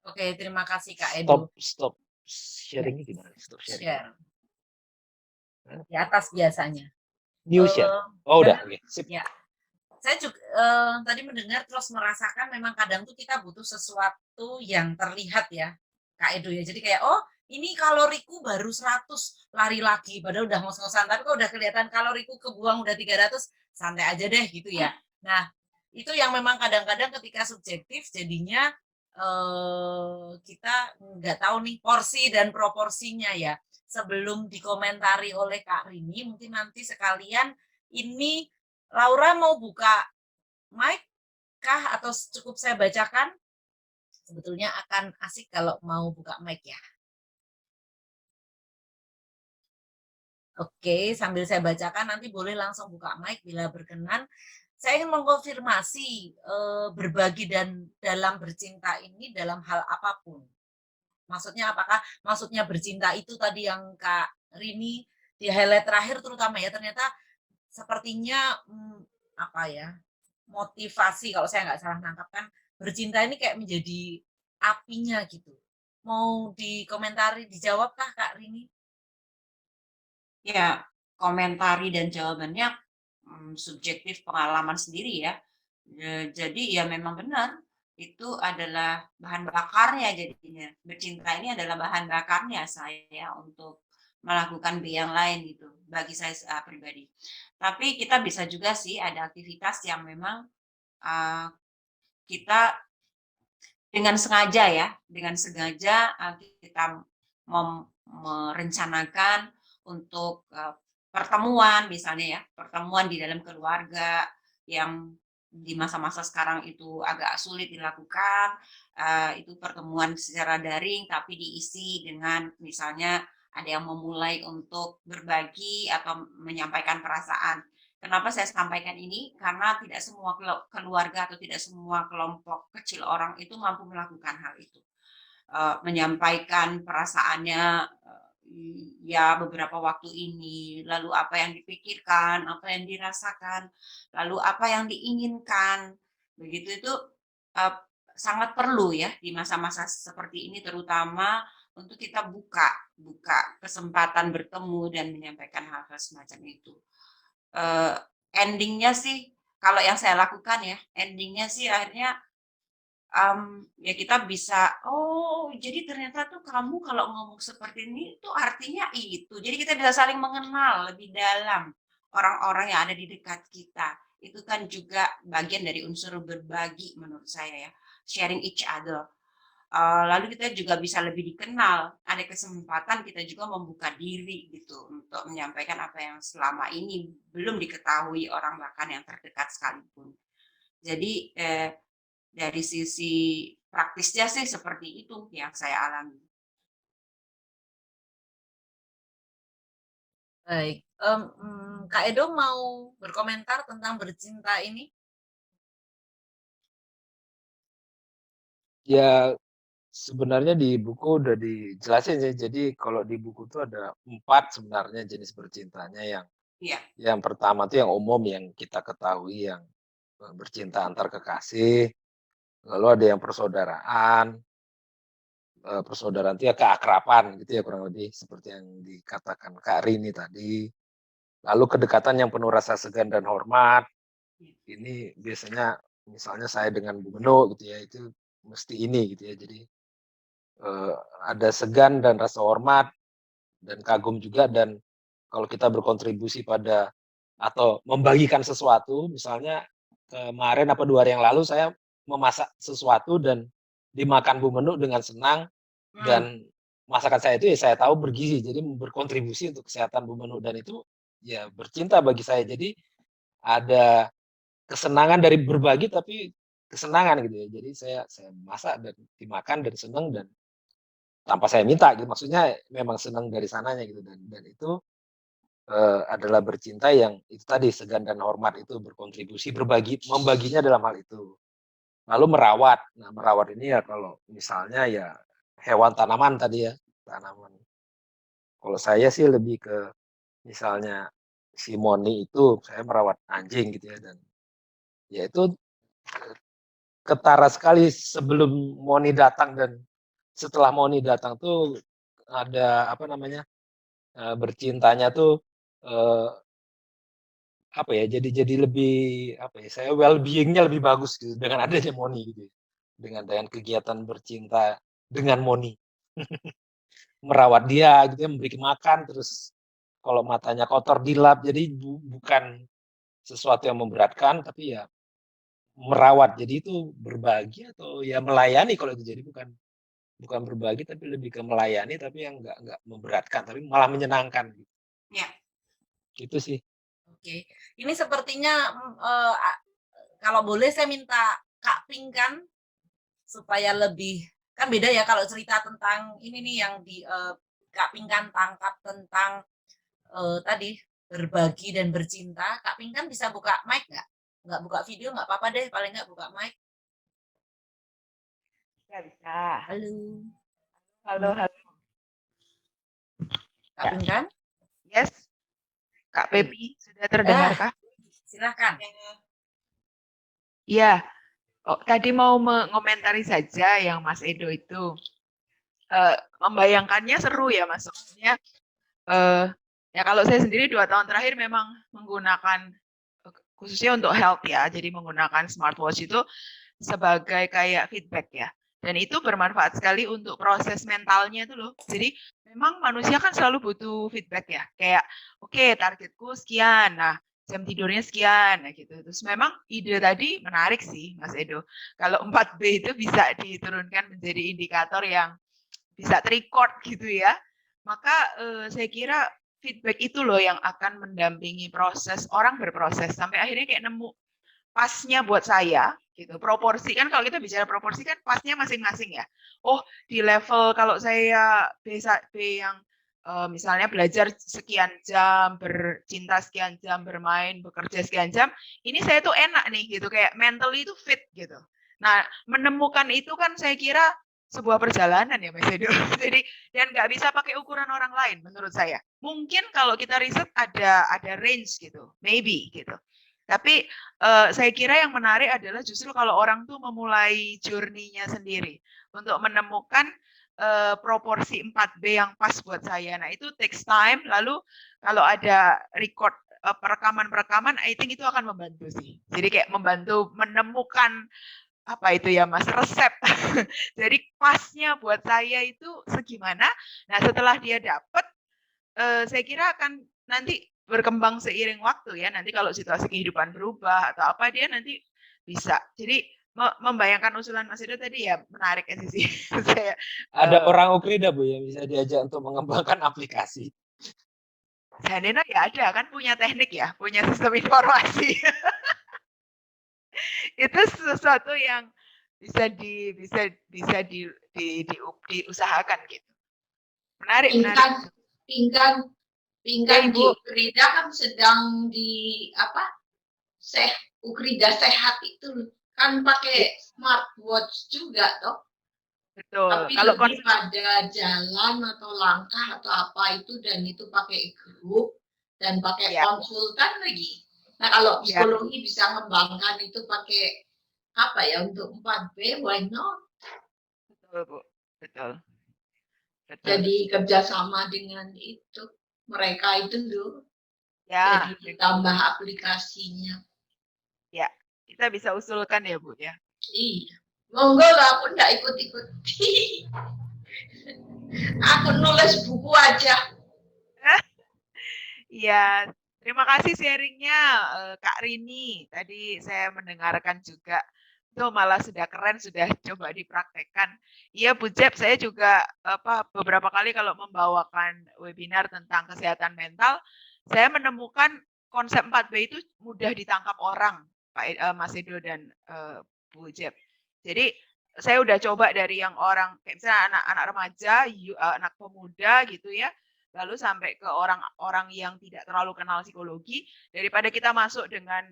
Oke, terima kasih Kak Edo. Stop Ya, sharing-nya gimana? Stop sharing. share. Di atas biasanya. New share? Oh udah, oke, sip. Ya, saya juga tadi mendengar terus merasakan memang kadang tuh kita butuh sesuatu yang terlihat ya, Kak Edo ya. Jadi kayak oh ini kaloriku baru 100, lari lagi, padahal udah ngos-ngosan, tapi kok udah kelihatan kaloriku kebuang udah 300, santai aja deh gitu ya. Nah, itu yang memang kadang-kadang ketika subjektif jadinya kita nggak tahu nih porsi dan proporsinya ya. Sebelum dikomentari oleh Kak Rini, mungkin nanti sekalian ini Laura mau buka mic kah atau cukup saya bacakan? Sebetulnya akan asik kalau mau buka mic ya. Oke, sambil saya bacakan nanti boleh langsung buka mic bila berkenan. Saya ingin mengkonfirmasi berbagi dan dalam bercinta ini dalam hal apapun. Maksudnya apakah maksudnya bercinta itu tadi yang Kak Rini di highlight terakhir terutama ya, ternyata sepertinya apa ya, motivasi kalau saya nggak salah nangkap kan bercinta ini kayak menjadi apinya gitu. Mau dikomentari, dijawab kah Kak Rini? Ya, komentari dan jawabannya subjektif pengalaman sendiri ya. Jadi ya memang benar itu adalah bahan bakarnya jadinya. Bercinta ini adalah bahan bakarnya saya untuk melakukan B yang lain gitu bagi saya pribadi. Tapi kita bisa juga sih ada aktivitas yang memang kita dengan sengaja ya, dengan sengaja kita merencanakan untuk pertemuan misalnya ya, pertemuan di dalam keluarga yang di masa-masa sekarang itu agak sulit dilakukan, itu pertemuan secara daring tapi diisi dengan misalnya ada yang memulai untuk berbagi atau menyampaikan perasaan. Kenapa saya sampaikan ini? Karena tidak semua keluarga atau tidak semua kelompok kecil orang itu mampu melakukan hal itu. Menyampaikan perasaannya, ya beberapa waktu ini, lalu apa yang dipikirkan, apa yang dirasakan, lalu apa yang diinginkan, begitu itu, eee, sangat perlu ya di masa-masa seperti ini terutama untuk kita buka buka kesempatan bertemu dan menyampaikan hal-hal semacam itu. Eee, ending sih kalau yang saya lakukan ya, endingnya sih akhirnya, ya kita bisa, "Oh, jadi ternyata tuh kamu kalau ngomong seperti ini tuh artinya itu." Jadi kita bisa saling mengenal lebih dalam orang-orang yang ada di dekat kita. Itu kan juga bagian dari unsur berbagi menurut saya ya, sharing each other. Lalu kita juga bisa lebih dikenal, ada kesempatan kita juga membuka diri gitu untuk menyampaikan apa yang selama ini belum diketahui orang bahkan yang terdekat sekalipun. Jadi, dari sisi praktisnya sih seperti itu yang saya alami. Baik, Kak Edo mau berkomentar tentang bercinta ini? Ya, sebenarnya di buku udah dijelasin sih. Jadi kalau di buku tuh ada 4 sebenarnya jenis bercintanya Iya, yang pertama tuh yang umum yang kita ketahui yang, bercinta antar kekasih, lalu ada yang persaudaraan, persaudaraan itu ya keakraban gitu ya kurang lebih seperti yang dikatakan Kak Rini tadi. Lalu kedekatan yang penuh rasa segan dan hormat, iya, ini biasanya misalnya saya dengan Bu Meno gitu ya, itu mesti ini gitu ya. Jadi, eee, ada segan dan rasa hormat dan kagum juga dan kalau kita berkontribusi pada atau membagikan sesuatu misalnya kemarin apa 2 hari yang lalu saya memasak sesuatu dan dimakan Bu Menu dengan senang mmm, dan masakan saya itu ya saya tahu bergizi, jadi berkontribusi untuk kesehatan Bu Menu dan itu ya bercinta bagi saya. Jadi ada kesenangan dari berbagi tapi kesenangan gitu ya. Jadi saya masak dan dimakan dan senang dan tanpa saya minta gitu, maksudnya memang senang dari sananya gitu dan itu adalah bercinta yang itu tadi, segan dan hormat itu berkontribusi, berbagi membaginya dalam hal itu. Lalu merawat. Nah, merawat ini ya kalau misalnya ya hewan, tanaman tadi ya, tanaman. Kalau saya sih lebih ke misalnya si Moni itu saya merawat anjing gitu ya dan ya itu ketara sekali sebelum Moni datang dan setelah Moni datang tuh ada apa namanya, bercintanya tuh, eee apa ya, jadi lebih, apa ya, saya well-being-nya lebih bagus gitu dengan adanya Moni gitu ya, dengan kegiatan bercinta dengan Moni. merawat dia gitu ya, memberi makan, terus kalau matanya kotor dilap. Jadi bukan sesuatu yang memberatkan, tapi ya merawat. Jadi itu berbagi atau ya melayani kalau itu. Jadi bukan berbagi, tapi lebih ke melayani, tapi yang nggak memberatkan, tapi malah menyenangkan gitu. Ya. Gitu sih. Oke. Ini sepertinya kalau boleh saya minta Kak Pink kan supaya lebih, kan beda ya kalau cerita tentang ini nih yang di Kak Pink kan tangkap tentang tadi berbagi dan bercinta. Kak Pink kan bisa buka mic nggak? Nggak buka video nggak apa-apa deh, paling nggak buka mic. Bisa. Halo. Halo, halo. Kak Pink kan? Yes. Kak Pepi, sudah terdengarkah? Silahkan. Iya. Oh, tadi mau mengomentari saja yang Mas Edo itu. Membayangkannya seru ya, Mas. Maksudnya, ya kalau saya sendiri 2 tahun terakhir memang menggunakan, khususnya untuk health ya, jadi menggunakan smartwatch itu sebagai kayak feedback ya. Dan itu bermanfaat sekali untuk proses mentalnya itu loh. Jadi memang manusia kan selalu butuh feedback ya. Kayak, oke, targetku sekian, nah jam tidurnya sekian, nah gitu. Terus memang ide tadi menarik sih, Mas Edo. Kalau 4B itu bisa diturunkan menjadi indikator yang bisa terrecord gitu ya. Maka saya kira feedback itu loh yang akan mendampingi proses, orang berproses sampai akhirnya kayak nemu pasnya buat saya gitu. Proporsi kan, kalau kita bicara proporsi kan pasnya masing-masing ya. Oh, di level kalau saya B yang misalnya belajar sekian jam, bercinta sekian jam, bermain, bekerja sekian jam, ini saya tuh enak nih gitu, kayak mentally itu fit gitu. Nah, menemukan itu kan saya kira sebuah perjalanan ya Mas Edo. Jadi dan nggak bisa pakai ukuran orang lain menurut saya. Mungkin kalau kita riset ada range gitu, maybe gitu. Tapi saya kira yang menarik adalah justru kalau orang tuh memulai journey-nya sendiri untuk menemukan proporsi 4B yang pas buat saya. Nah, itu takes time. Lalu kalau ada record perekaman-perekaman, I think itu akan membantu sih. Jadi kayak membantu menemukan apa itu ya Mas, resep. Jadi pasnya buat saya itu segimana. Nah, setelah dia dapat, saya kira akan nanti berkembang seiring waktu ya. Nanti kalau situasi kehidupan berubah atau apa, dia nanti bisa. Jadi membayangkan usulan Mas Edo tadi ya menarik ya sih. Saya, Ada orang Ukrida Bu yang bisa diajak untuk mengembangkan aplikasi. Zanena ya ada kan, punya teknik ya, punya sistem informasi. Itu sesuatu yang bisa diusahakan gitu. Menarik, menarik. Pingkan di Ukrida kan sedang di apa? Ukrida sehat itu kan pakai smartwatch juga toh. Betul. Tapi kalau lebih pada jalan atau langkah atau apa itu, dan itu pakai grup dan pakai konsultan lagi. Nah, kalau psikologi bisa ngembangkan itu pakai apa ya untuk 4B, why not? Betul, Bu. Betul. Jadi kerjasama dengan itu mereka itu loh. Ya. Jadi ditambah aplikasinya. Ya, kita bisa usulkan ya Bu ya. Iya. Monggo lah, aku nggak ikut-ikut. Aku nulis buku aja. Iya, terima kasih sharingnya Kak Rini. Tadi saya mendengarkan juga. Itu malah sudah keren, sudah coba dipraktekkan. Iya Bu Jeb, saya juga beberapa kali kalau membawakan webinar tentang kesehatan mental, saya menemukan konsep 4B itu mudah ditangkap orang, Pak Mas Edo dan Bu Jeb. Jadi saya udah coba dari yang orang kayak misalnya anak-anak remaja, anak pemuda gitu ya, lalu sampai ke orang-orang yang tidak terlalu kenal psikologi, daripada kita masuk dengan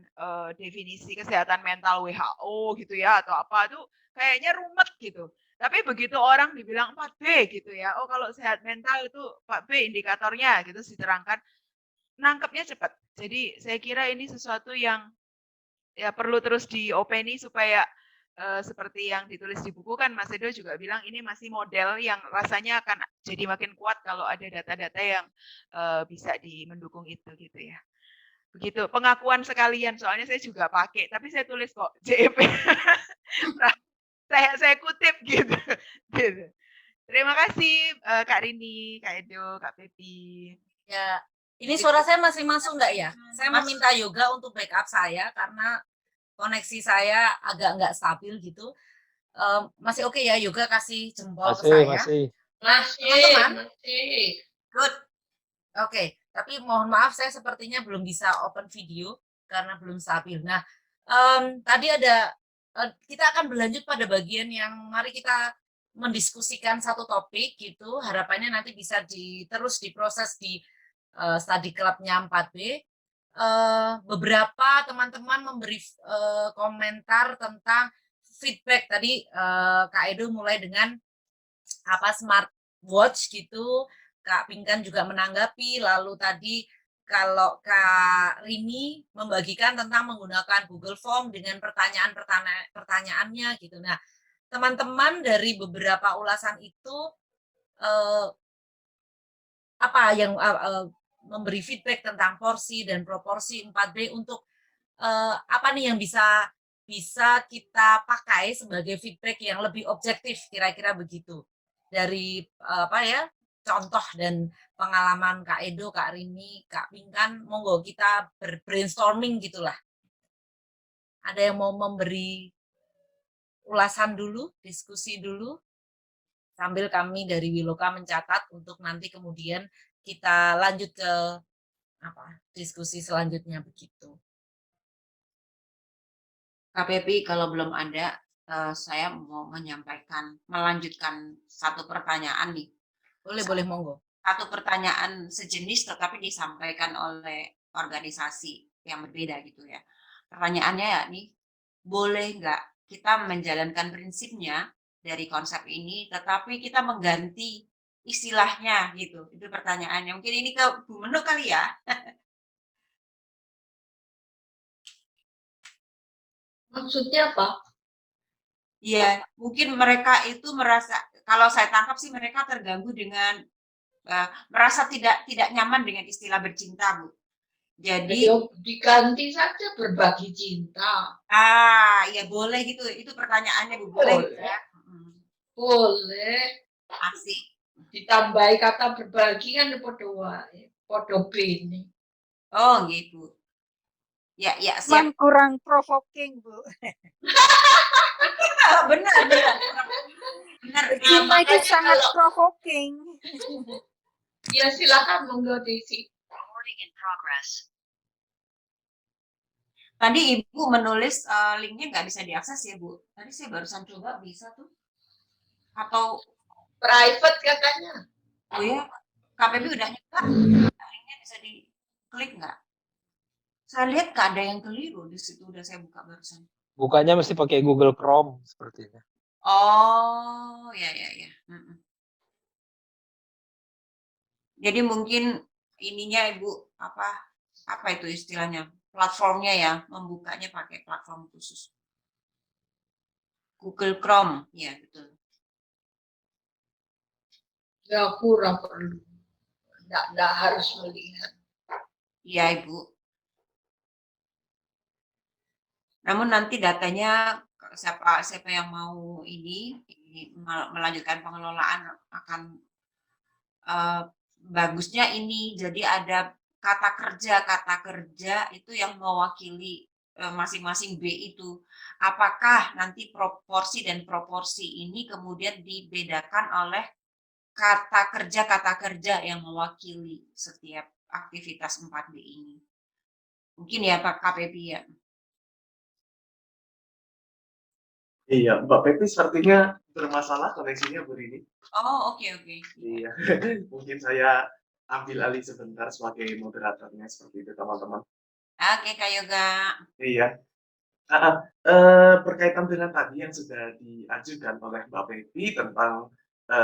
definisi kesehatan mental WHO gitu ya atau apa, tuh kayaknya rumet gitu. Tapi begitu orang dibilang 4B gitu ya, oh kalau sehat mental itu 4B indikatornya gitu diterangkan, nangkepnya cepat. Jadi saya kira ini sesuatu yang ya perlu terus diopeni supaya seperti yang ditulis di buku kan Mas Edo juga bilang ini masih model yang rasanya akan jadi makin kuat kalau ada data-data yang bisa mendukung itu gitu ya. Begitu, pengakuan sekalian, soalnya saya juga pakai, tapi saya tulis kok JEP. Saya kutip gitu. Terima kasih Kak Rini, Kak Edo, Kak Pepi. Ya, ini suara saya masih masuk nggak ya? Saya Masuk. meminta Yoga untuk backup saya karena koneksi saya agak nggak stabil gitu. Masih oke ya, Yoga kasih jempol ke saya. Masih. Nah, teman-teman, Masih. Good. Oke, tapi mohon maaf saya sepertinya belum bisa open video karena belum stabil. Nah, tadi kita akan berlanjut pada bagian yang mari kita mendiskusikan satu topik gitu. Harapannya nanti bisa terus diproses di study club-nya 4B. Beberapa teman-teman memberi komentar tentang feedback tadi. Kak Edo mulai dengan smartwatch gitu. Kak Pinkan juga menanggapi, lalu tadi kalau Kak Rini membagikan tentang menggunakan Google Form dengan pertanyaannya gitu. Nah, teman-teman dari beberapa ulasan itu apa yang memberi feedback tentang porsi dan proporsi 4B untuk apa nih yang bisa kita pakai sebagai feedback yang lebih objektif, kira-kira begitu. Dari contoh dan pengalaman Kak Edo, Kak Rini, Kak Pinkan, monggo kita brainstorming gitulah. Ada yang mau memberi ulasan dulu, diskusi dulu, sambil kami dari Wiloka mencatat untuk nanti kemudian kita lanjut ke diskusi selanjutnya begitu. Kak Pepi, kalau belum ada, saya mau melanjutkan satu pertanyaan nih. Boleh, monggo. Satu pertanyaan sejenis tetapi disampaikan oleh organisasi yang berbeda gitu ya. Pertanyaannya ya nih, boleh nggak kita menjalankan prinsipnya dari konsep ini, tetapi kita mengganti istilahnya gitu? Itu pertanyaannya. Mungkin ini ke Bu Menu kali ya? Maksudnya apa? Iya, mungkin mereka itu merasa, kalau saya tangkap sih mereka terganggu dengan merasa tidak nyaman dengan istilah bercinta, Bu. Jadi diganti saja berbagi cinta. Ya boleh gitu. Itu pertanyaannya, Bu. Boleh. Ya? Boleh. Asik. Ditambahi kata berbagi kan podo bini. Oh, gitu. Ya, siap. Kurang provoking, Bu. Benar. Cinta itu sangat provoking. Ya silakan monggo Desi. Recording in progress. Tadi Ibu menulis linknya nggak bisa diakses ya, Bu? Tadi saya barusan coba bisa tuh. Atau private katanya. Oh ya, KPB udah nyoba. Linknya bisa diklik nggak? Saya lihat nggak ada yang keliru di situ, udah saya buka barusan. Bukanya mesti pakai Google Chrome sepertinya. Oh, ya. Jadi mungkin ininya Ibu apa itu istilahnya? Platformnya ya, membukanya pakai platform khusus. Google Chrome, ya betul. Ya kurang perlu. Nggak harus melihat. Iya Ibu. Namun nanti datanya siapa yang mau ini melanjutkan pengelolaan akan bagusnya ini. Jadi ada kata kerja itu yang mewakili masing-masing B itu. Apakah nanti proporsi dan proporsi ini kemudian dibedakan oleh kata kerja yang mewakili setiap aktivitas 4B ini. Mungkin ya Pak KPP ya. Iya, Mbak Pepi sepertinya bermasalah koneksinya Bu Rini. Oh, oke. Iya, mungkin saya ambil alih sebentar sebagai moderatornya seperti itu teman-teman. Oke, Kak Yoga. Iya. Berkaitan dengan tadi yang sudah diajukan oleh Mbak Pepi tentang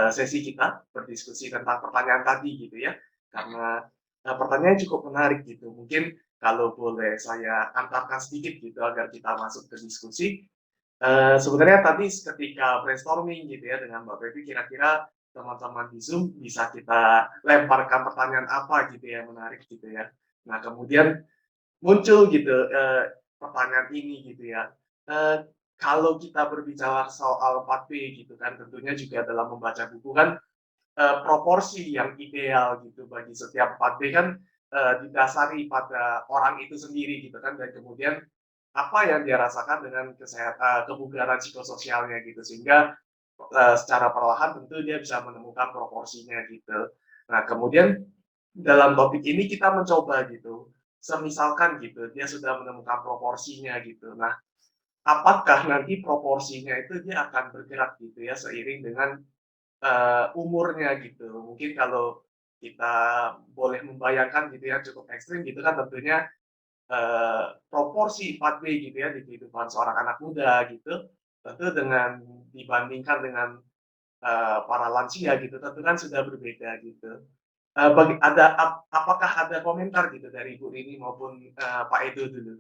sesi kita berdiskusi tentang pertanyaan tadi gitu ya. Karena pertanyaannya cukup menarik gitu. Mungkin kalau boleh saya antarkan sedikit gitu agar kita masuk ke diskusi. Sebenarnya tadi ketika brainstorming gitu ya dengan Mbak Pepi, kira-kira teman-teman di Zoom bisa kita lemparkan pertanyaan apa gitu ya menarik gitu ya. Nah kemudian muncul gitu pertanyaan ini gitu ya. kalau kita berbicara soal 4P gitu kan, tentunya juga dalam membaca buku kan proporsi yang ideal gitu bagi setiap 4P kan didasari pada orang itu sendiri gitu kan, dan kemudian apa yang dia rasakan dengan kesehatan kebugaran psikososialnya gitu, sehingga secara perlahan tentu dia bisa menemukan proporsinya gitu. Nah kemudian dalam topik ini kita mencoba gitu, semisalkan gitu dia sudah menemukan proporsinya gitu. Nah apakah nanti proporsinya itu dia akan bergerak gitu ya seiring dengan umurnya gitu. Mungkin kalau kita boleh membayangkan gitu ya cukup ekstrim gitu kan, tentunya proporsi 4B gitu ya di kehidupan seorang anak muda gitu, tentu dengan dibandingkan dengan para lansia gitu, tentu kan sudah berbeda gitu. Apakah ada komentar gitu dari Bu Rini maupun Pak Edo dulu?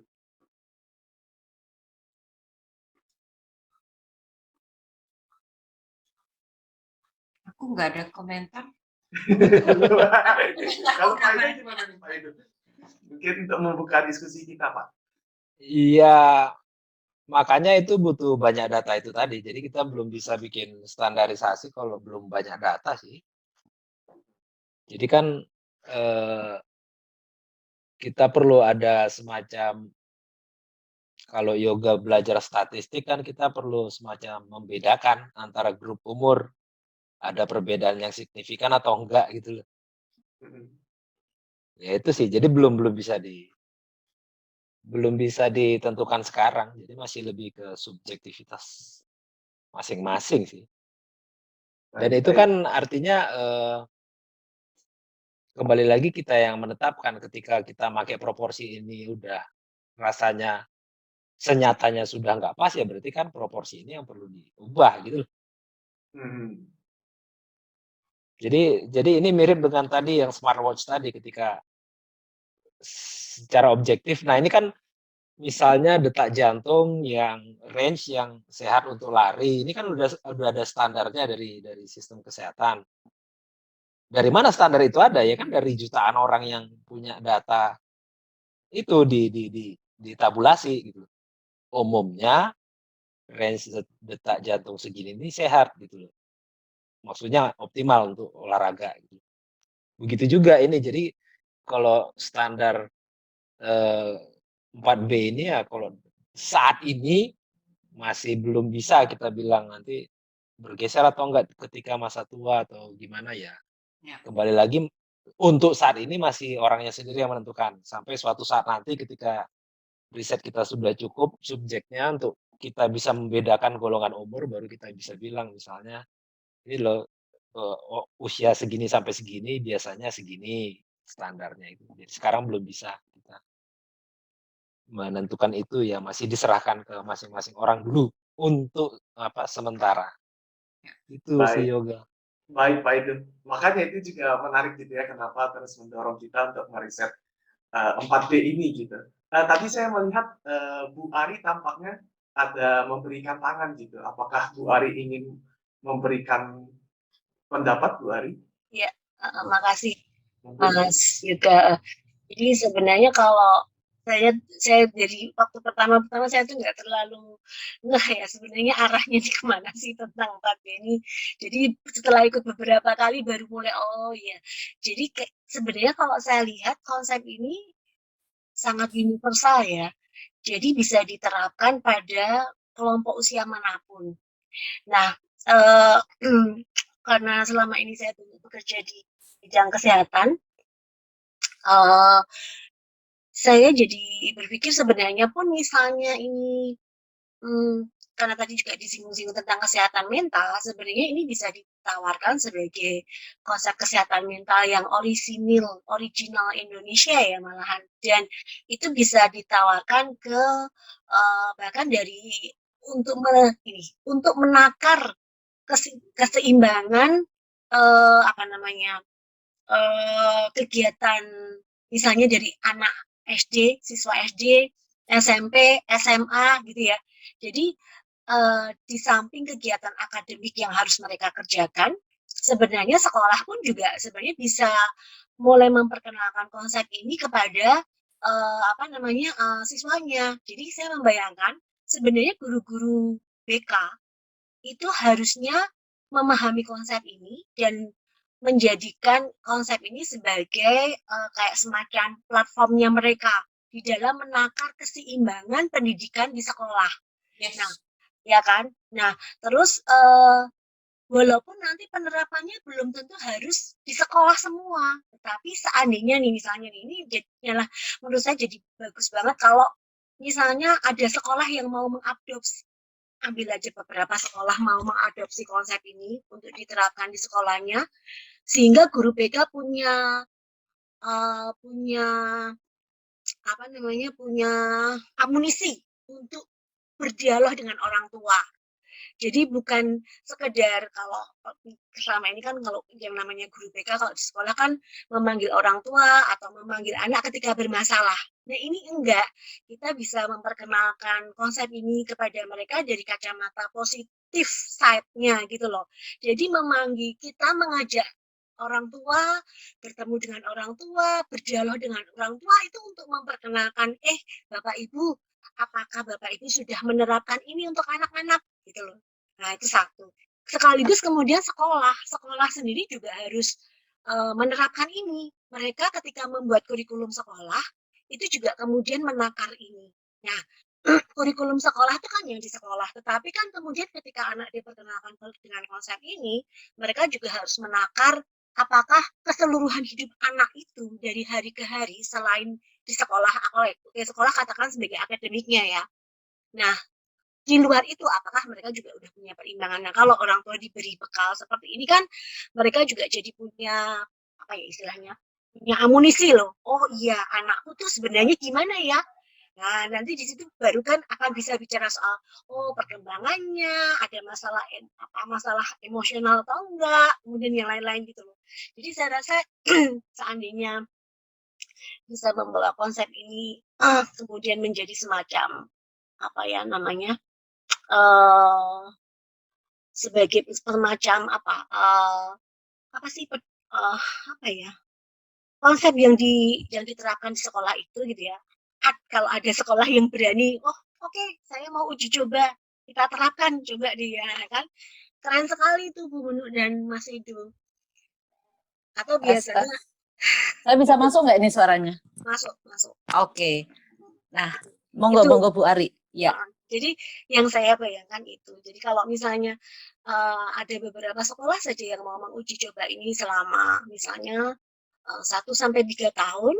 Aku nggak ada komentar. Kalau Pak Edo gimana nih Pak Edo? Mungkin untuk membuka diskusi kita Pak. Iya, makanya itu butuh banyak data itu tadi. Jadi kita belum bisa bikin standarisasi kalau belum banyak data sih. Jadi kan kita perlu ada semacam, kalau yoga belajar statistik kan kita perlu semacam membedakan antara grup umur, ada perbedaan yang signifikan atau enggak gitu loh. Ya itu sih, jadi belum bisa ditentukan sekarang. Jadi masih lebih ke subjektivitas masing-masing sih. Dan itu kan artinya kembali lagi kita yang menetapkan. Ketika kita pakai proporsi ini udah rasanya senyatanya sudah nggak pas, ya berarti kan proporsi ini yang perlu diubah gitu loh. Jadi ini mirip dengan tadi yang smartwatch tadi, ketika secara objektif, nah ini kan misalnya detak jantung yang range yang sehat untuk lari, ini kan udah ada standarnya dari sistem kesehatan. Dari mana standar itu ada? Ya kan dari jutaan orang yang punya data itu ditabulasi gitu. Umumnya range detak jantung segini ini sehat gitu loh. Maksudnya optimal untuk olahraga gitu. Begitu juga ini. Jadi kalau standar 4B ini ya kalau saat ini masih belum bisa kita bilang nanti bergeser atau enggak ketika masa tua atau gimana ya. Kembali lagi untuk saat ini masih orangnya sendiri yang menentukan. Sampai suatu saat nanti ketika riset kita sudah cukup subjeknya untuk kita bisa membedakan golongan umur, baru kita bisa bilang misalnya ini loh usia segini sampai segini biasanya segini standarnya itu. Jadi sekarang belum bisa kita menentukan itu, ya masih diserahkan ke masing-masing orang dulu untuk sementara. Itu sih yoga. Baik Pak Edo. Makanya itu juga menarik gitu ya, kenapa terus mendorong kita untuk meriset 4D ini gitu. Tadi saya melihat Bu Ari tampaknya ada memberikan tangan gitu. Apakah Bu Ari ingin memberikan pendapat, Bu Ari? Ya, makasih Mas Yuga. Jadi sebenarnya kalau saya dari waktu pertama saya tuh nggak terlalu ya sebenarnya arahnya di kemana sih tentang 4D ini. Jadi setelah ikut beberapa kali baru mulai oh ya. Jadi sebenarnya kalau saya lihat konsep ini sangat universal ya. Jadi bisa diterapkan pada kelompok usia manapun. Nah, karena selama ini saya bekerja di bidang kesehatan, saya jadi berpikir sebenarnya pun misalnya ini, karena tadi juga disinggung-singgung tentang kesehatan mental, sebenarnya ini bisa ditawarkan sebagai konsep kesehatan mental yang original Indonesia ya malahan. Dan itu bisa ditawarkan ke bahkan dari untuk menakar keseimbangan kegiatan misalnya dari anak SD, siswa SD, SMP, SMA gitu ya. Jadi di samping kegiatan akademik yang harus mereka kerjakan, sebenarnya sekolah pun juga sebenarnya bisa mulai memperkenalkan konsep ini kepada siswanya. Jadi saya membayangkan sebenarnya guru-guru BK itu harusnya memahami konsep ini dan menjadikan konsep ini sebagai kayak semacam platformnya mereka di dalam menakar keseimbangan pendidikan di sekolah. Yes. Nah, ya kan? Nah, terus walaupun nanti penerapannya belum tentu harus di sekolah semua, tetapi seandainya nih misalnya nih, ini jadinya menurut saya jadi bagus banget kalau misalnya ada sekolah yang mau mengadopsi, ambil aja beberapa sekolah mau mengadopsi konsep ini untuk diterapkan di sekolahnya, sehingga guru BK punya apa namanya, punya amunisi untuk berdialog dengan orang tua. Jadi bukan sekedar kalau selama ini kan kalau yang namanya guru BK kalau di sekolah kan memanggil orang tua atau memanggil anak ketika bermasalah. Nah ini enggak, kita bisa memperkenalkan konsep ini kepada mereka dari kacamata positif side-nya gitu loh. Jadi kita mengajak orang tua, bertemu dengan orang tua, berdialog dengan orang tua itu untuk memperkenalkan, Bapak Ibu, apakah Bapak Ibu sudah menerapkan ini untuk anak-anak gitu loh. Nah, itu satu. Sekaligus kemudian sekolah sendiri juga harus menerapkan ini. Mereka ketika membuat kurikulum sekolah, itu juga kemudian menakar ini. Nah, kurikulum sekolah itu kan yang di sekolah, tetapi kan kemudian ketika anak diperkenalkan dengan konsep ini, mereka juga harus menakar apakah keseluruhan hidup anak itu dari hari ke hari selain di sekolah, sekolah katakan sebagai akademiknya ya. Nah, di luar itu apakah mereka juga udah punya perimbangan. Nah, kalau orang tua diberi bekal seperti ini kan mereka juga jadi punya apa ya istilahnya, punya amunisi loh. Oh iya, anakku tuh sebenarnya gimana ya? Nah, nanti di situ baru kan akan bisa bicara soal perkembangannya, ada masalah emosional atau enggak, kemudian yang lain-lain gitu loh. Jadi saya rasa seandainya bisa membawa konsep ini kemudian menjadi semacam apa ya namanya, sebagai semacam apa sih apa ya, konsep yang diterapkan di sekolah itu gitu ya. Kalau ada sekolah yang berani, oke, saya mau uji coba, kita terapkan coba dia kan, keren sekali itu Bu Munu dan Mas Edo. Atau biasanya saya bisa masuk nggak ini suaranya? Masuk. Oke. Nah, monggo Bu Ari. Ya. Jadi yang saya bayangkan itu, jadi kalau misalnya ada beberapa sekolah saja yang mau menguji coba ini selama misalnya 1-3 tahun,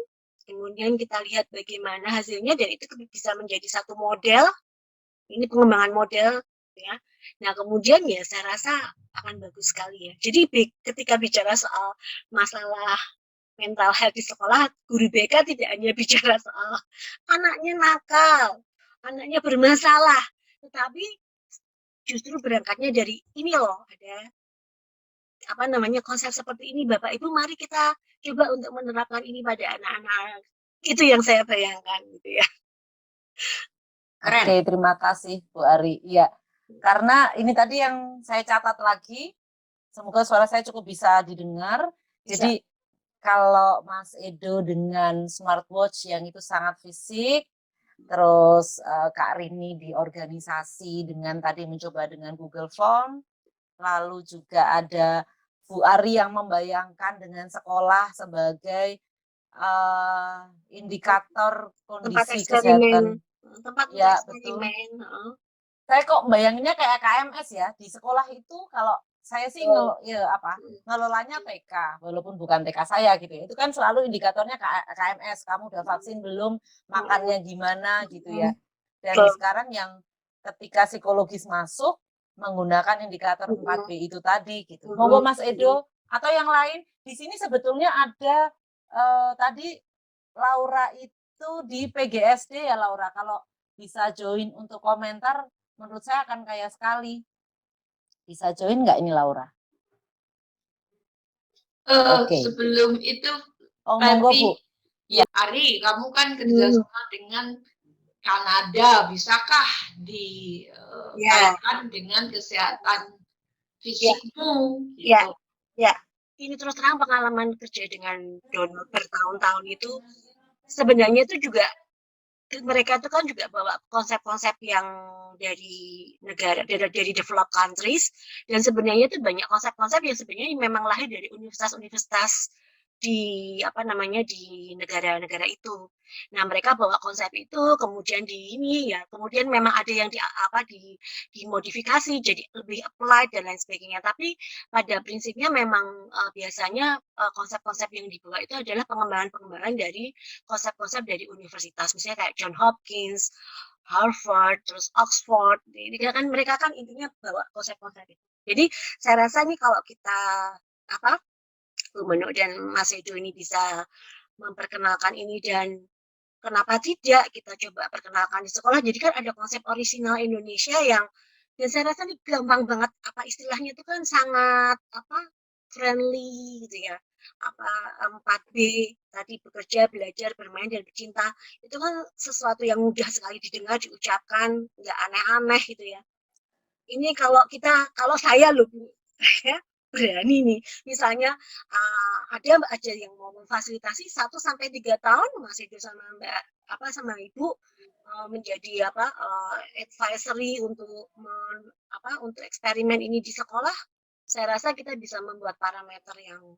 kemudian kita lihat bagaimana hasilnya dan itu bisa menjadi satu model, ini pengembangan model ya. Nah kemudian ya saya rasa akan bagus sekali ya. Jadi ketika bicara soal masalah mental health di sekolah, guru BK tidak hanya bicara soal anaknya nakal, anaknya bermasalah, tetapi justru berangkatnya dari ini loh, ada apa namanya konsep seperti ini, Bapak Ibu mari kita coba untuk menerapkan ini pada anak-anak. Itu yang saya bayangkan gitu ya. Keren. Oke, terima kasih Bu Ari. Iya, karena ini tadi yang saya catat lagi, semoga suara saya cukup bisa didengar. Jadi kalau Mas Edo dengan smartwatch yang itu sangat fisik, terus Kak Rini di organisasi dengan tadi mencoba dengan Google Form, lalu juga ada Bu Ari yang membayangkan dengan sekolah sebagai indikator kondisi kesehatan. Tempat ya eksperimen. Betul. Saya kok bayanginnya kayak KMS ya, di sekolah itu kalau saya sih ngelolanya TK, walaupun bukan TK saya gitu ya. Itu kan selalu indikatornya KMS, kamu udah vaksin belum, makannya gimana gitu ya. Dan sekarang yang ketika psikologis masuk menggunakan indikator 4B itu tadi gitu. Monggo Mas Edo atau yang lain, di sini sebetulnya ada tadi Laura itu di PGSD ya Laura, kalau bisa join untuk komentar menurut saya akan kaya sekali. Bisa join nggak ini Laura? Sebelum itu, monggo Bu. Ya. Ari, kamu kan kerjasama dengan Kanada, bisakah dikaitkan dengan kesehatan fisikmu? Gitu? Ya. Ini terus terang pengalaman kerja dengan donor bertahun-tahun itu sebenarnya itu juga mereka itu kan juga bawa konsep-konsep yang dari negara dari developed countries, dan sebenarnya itu banyak konsep-konsep yang sebenarnya memang lahir dari universitas-universitas di di negara-negara itu. Nah, mereka bawa konsep itu kemudian kemudian memang ada yang dimodifikasi jadi lebih applied dan lain sebagainya. Tapi pada prinsipnya memang biasanya konsep-konsep yang dibawa itu adalah pengembangan-pengembangan dari konsep-konsep dari universitas, misalnya kayak John Hopkins, Harvard, terus Oxford. Jadi kan mereka kan intinya bawa konsep-konsep itu. Jadi saya rasa nih kalau kita Bu Menu dan Mas Edo ini bisa memperkenalkan ini, dan kenapa tidak kita coba perkenalkan di sekolah. Jadi kan ada konsep orisinal Indonesia dan saya rasa ini gampang banget, istilahnya itu kan sangat friendly gitu ya. 4B tadi, bekerja, belajar, bermain, dan bercinta. Itu kan sesuatu yang mudah sekali didengar, diucapkan, nggak aneh-aneh gitu ya. Ini kalau saya loh Bu, saya berani nih, misalnya ada aja yang mau memfasilitasi 1-3 tahun Mas Edo sama sama Ibu menjadi advisory untuk untuk eksperimen ini di sekolah. Saya rasa kita bisa membuat parameter yang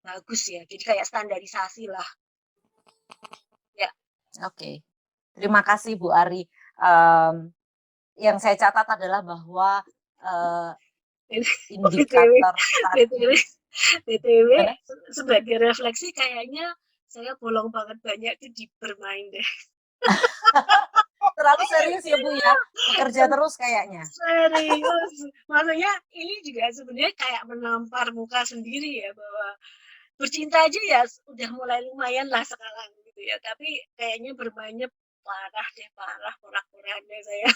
bagus ya. Jadi kayak standarisasi lah. Ya. Oke. Terima kasih Bu Ari. Yang saya catat adalah bahwa indikator BTW sebagai refleksi kayaknya saya bolong banget banyak itu di bermain deh. Terlalu serius ya Bu ya, bekerja terus kayaknya. Serius, maksudnya ini juga sebenarnya kayak menampar muka sendiri ya, bahwa bercinta aja ya udah mulai lumayan lah sekarang gitu ya, tapi kayaknya bermainnya parah porak-poraknya saya.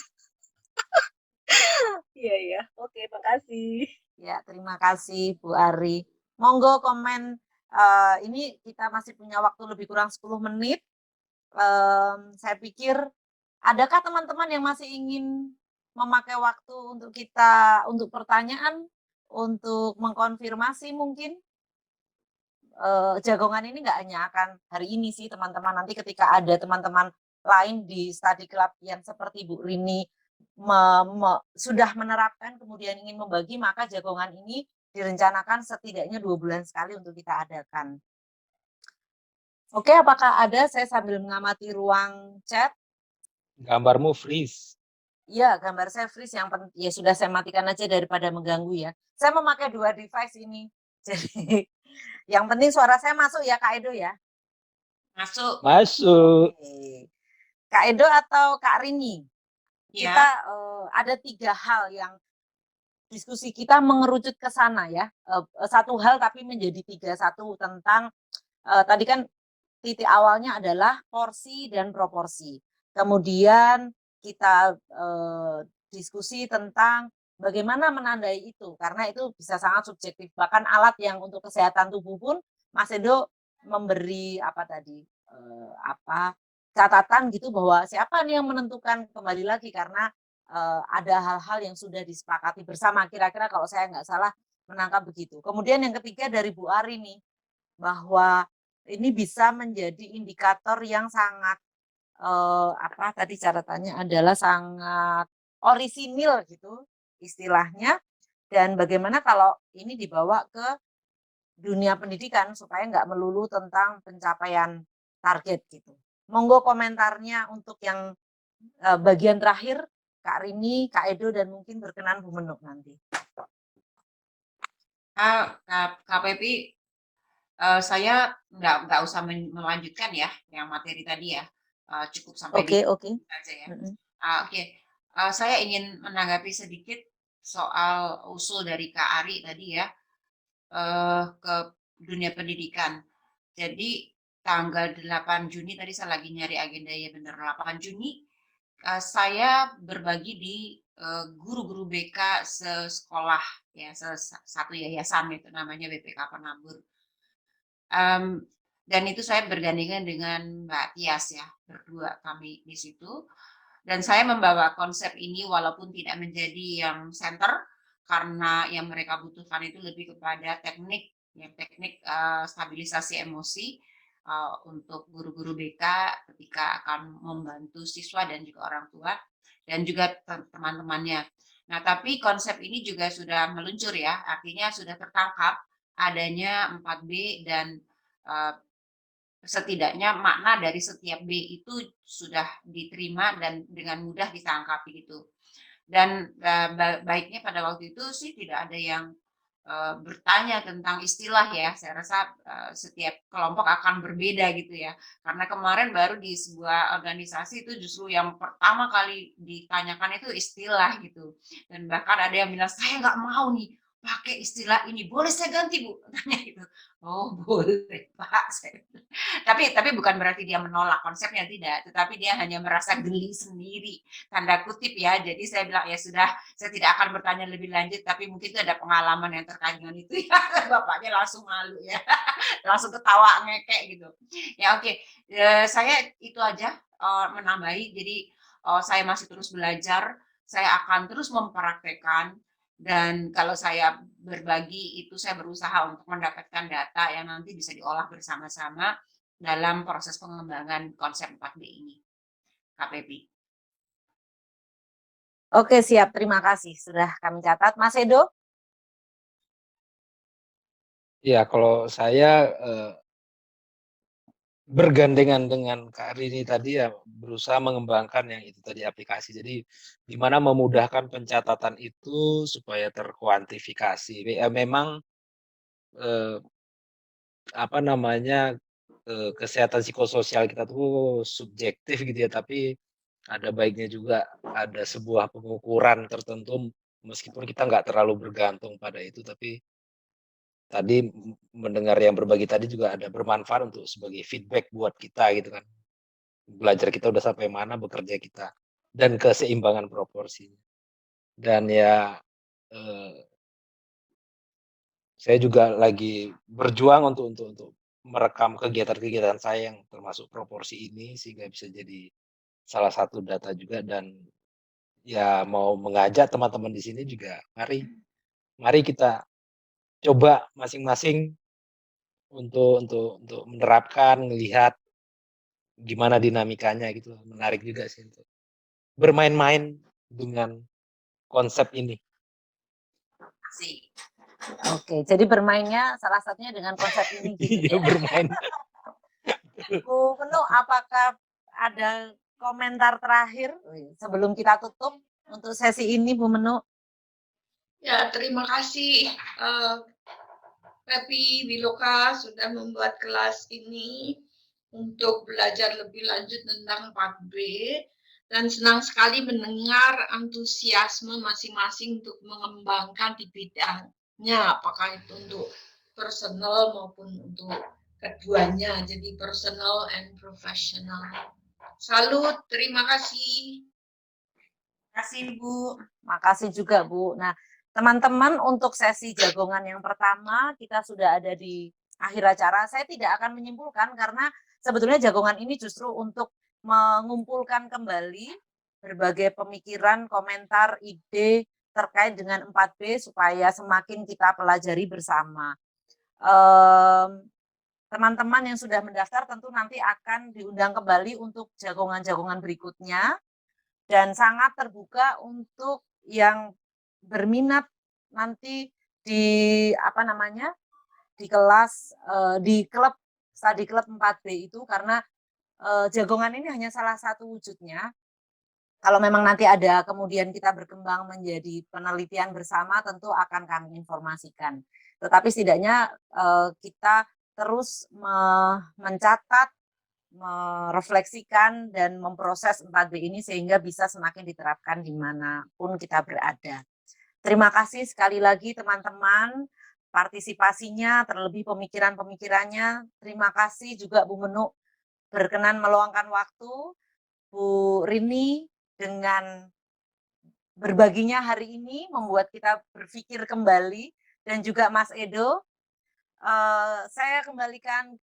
Iya, oke, makasih. Ya, terima kasih Bu Ari. Monggo komen, ini kita masih punya waktu lebih kurang 10 menit. Saya pikir, adakah teman-teman yang masih ingin memakai waktu untuk pertanyaan, untuk mengkonfirmasi mungkin? Jagongan ini nggak hanya akan hari ini sih teman-teman, nanti ketika ada teman-teman lain di study club yang seperti Bu Rini sudah menerapkan kemudian ingin membagi, maka jagongan ini direncanakan setidaknya 2 bulan sekali untuk kita adakan. Oke, apakah ada? Saya sambil mengamati ruang chat. Gambarmu freeze. Iya, gambar saya freeze, yang ya sudah saya matikan aja daripada mengganggu ya. Saya memakai 2 device ini. Jadi yang penting suara saya masuk ya Kak Edo ya. Masuk. Oke. Kak Edo atau Kak Rini? Ya. Kita ada 3 hal yang diskusi kita mengerucut ke sana ya. Satu hal tapi menjadi 3. Satu tentang tadi kan titik awalnya adalah porsi dan proporsi. Kemudian kita diskusi tentang bagaimana menandai itu, karena itu bisa sangat subjektif. Bahkan alat yang untuk kesehatan tubuh pun Mas Edo memberi catatan gitu, bahwa siapa nih yang menentukan, kembali lagi karena ada hal-hal yang sudah disepakati bersama, kira-kira kalau saya nggak salah menangkap begitu. Kemudian yang ketiga dari Bu Ari nih, bahwa ini bisa menjadi indikator yang sangat tadi catatannya adalah sangat orisinil gitu istilahnya, dan bagaimana kalau ini dibawa ke dunia pendidikan supaya nggak melulu tentang pencapaian target gitu. Monggo komentarnya untuk yang bagian terakhir, Kak Rini, Kak Edo, dan mungkin berkenan Bu Menuk nanti. Kak Pepi, saya nggak usah melanjutkan ya yang materi tadi ya, cukup sampai di aja ya. Saya ingin menanggapi sedikit soal usul dari Kak Ari tadi ya, ke dunia pendidikan. Jadi tanggal 8 Juni tadi saya lagi nyari agenda ya, bener 8 Juni saya berbagi di guru-guru BK sekolah ya, satu yayasan itu namanya BPK Penabur. Dan itu saya bergandengan dengan Mbak Tias ya, berdua kami di situ. Dan saya membawa konsep ini walaupun tidak menjadi yang center, karena yang mereka butuhkan itu lebih kepada teknik stabilisasi emosi, untuk guru-guru BK ketika akan membantu siswa dan juga orang tua dan juga teman-temannya. Nah, tapi konsep ini juga sudah meluncur ya, artinya sudah tertangkap adanya 4B dan setidaknya makna dari setiap B itu sudah diterima dan dengan mudah ditangkapi gitu. Dan baiknya pada waktu itu sih tidak ada yang bertanya tentang istilah ya. Saya rasa setiap kelompok akan berbeda gitu ya. Karena kemarin baru di sebuah organisasi itu justru yang pertama kali ditanyakan itu istilah gitu. Dan bahkan ada yang bilang saya nggak mau nih pakai istilah ini, boleh saya ganti Bu? Tanya gitu. Oh boleh Pak. Tapi bukan berarti dia menolak konsepnya, tidak, tetapi dia hanya merasa geli sendiri, tanda kutip ya. Jadi saya bilang ya sudah, saya tidak akan bertanya lebih lanjut, tapi mungkin itu ada pengalaman yang terkait dengan itu ya. Bapaknya langsung malu ya, langsung ketawa ngekek gitu. Ya oke, saya itu aja menambahi. Jadi saya masih terus belajar, saya akan terus mempraktekkan. Dan kalau saya berbagi itu saya berusaha untuk mendapatkan data yang nanti bisa diolah bersama-sama dalam proses pengembangan konsep 4B ini. Kak Pepi. Oke, siap. Terima kasih. Sudah kami catat. Mas Edo? Ya, kalau saya bergandengan dengan Kak Rini tadi ya berusaha mengembangkan yang itu tadi aplikasi. Jadi di mana memudahkan pencatatan itu supaya terkuantifikasi. Ya memang apa namanya kesehatan psikososial kita tuh subjektif gitu ya, tapi ada baiknya juga ada sebuah pengukuran tertentu meskipun kita nggak terlalu bergantung pada itu, tapi tadi mendengar yang berbagi tadi juga ada bermanfaat untuk sebagai feedback buat kita gitu kan. Belajar kita udah sampai mana, bekerja kita, dan keseimbangan proporsinya. Dan ya saya juga lagi berjuang untuk merekam kegiatan-kegiatan saya yang termasuk proporsi ini sehingga bisa jadi salah satu data juga dan ya mau mengajak teman-teman di sini juga mari kita coba masing-masing untuk menerapkan, melihat gimana dinamikanya gitu. Menarik juga sih untuk bermain-main dengan konsep ini. Asik. Oke, jadi bermainnya salah satunya dengan konsep ini gitu Iya ya. bermain. Bu Menu, apakah ada komentar terakhir sebelum kita tutup untuk sesi ini, Bu Menu? Ya, terima kasih Pepi Wiloka sudah membuat kelas ini untuk belajar lebih lanjut tentang 4B dan senang sekali mendengar antusiasme masing-masing untuk mengembangkan di bidangnya, apakah itu untuk personal maupun untuk keduanya, jadi personal and professional. Salut, terima kasih. Terima kasih Bu. Makasih juga Bu. Nah, teman-teman untuk sesi jagongan yang pertama kita sudah ada di akhir acara. Saya tidak akan menyimpulkan karena sebetulnya jagongan ini justru untuk mengumpulkan kembali berbagai pemikiran, komentar, ide terkait dengan 4B supaya semakin kita pelajari bersama. Teman-teman yang sudah mendaftar tentu nanti akan diundang kembali untuk jagongan-jagongan berikutnya dan sangat terbuka untuk yang berminat nanti di di kelas di klub study club 4B itu karena jagongan ini hanya salah satu wujudnya. Kalau memang nanti ada kemudian kita berkembang menjadi penelitian bersama tentu akan kami informasikan. Tetapi setidaknya kita terus mencatat, merefleksikan dan memproses 4B ini sehingga bisa semakin diterapkan dimanapun kita berada. Terima kasih sekali lagi teman-teman partisipasinya, terlebih pemikiran-pemikirannya. Terima kasih juga Bu Menu berkenan meluangkan waktu, Bu Rini dengan berbaginya hari ini membuat kita berpikir kembali dan juga Mas Edo. Saya kembalikan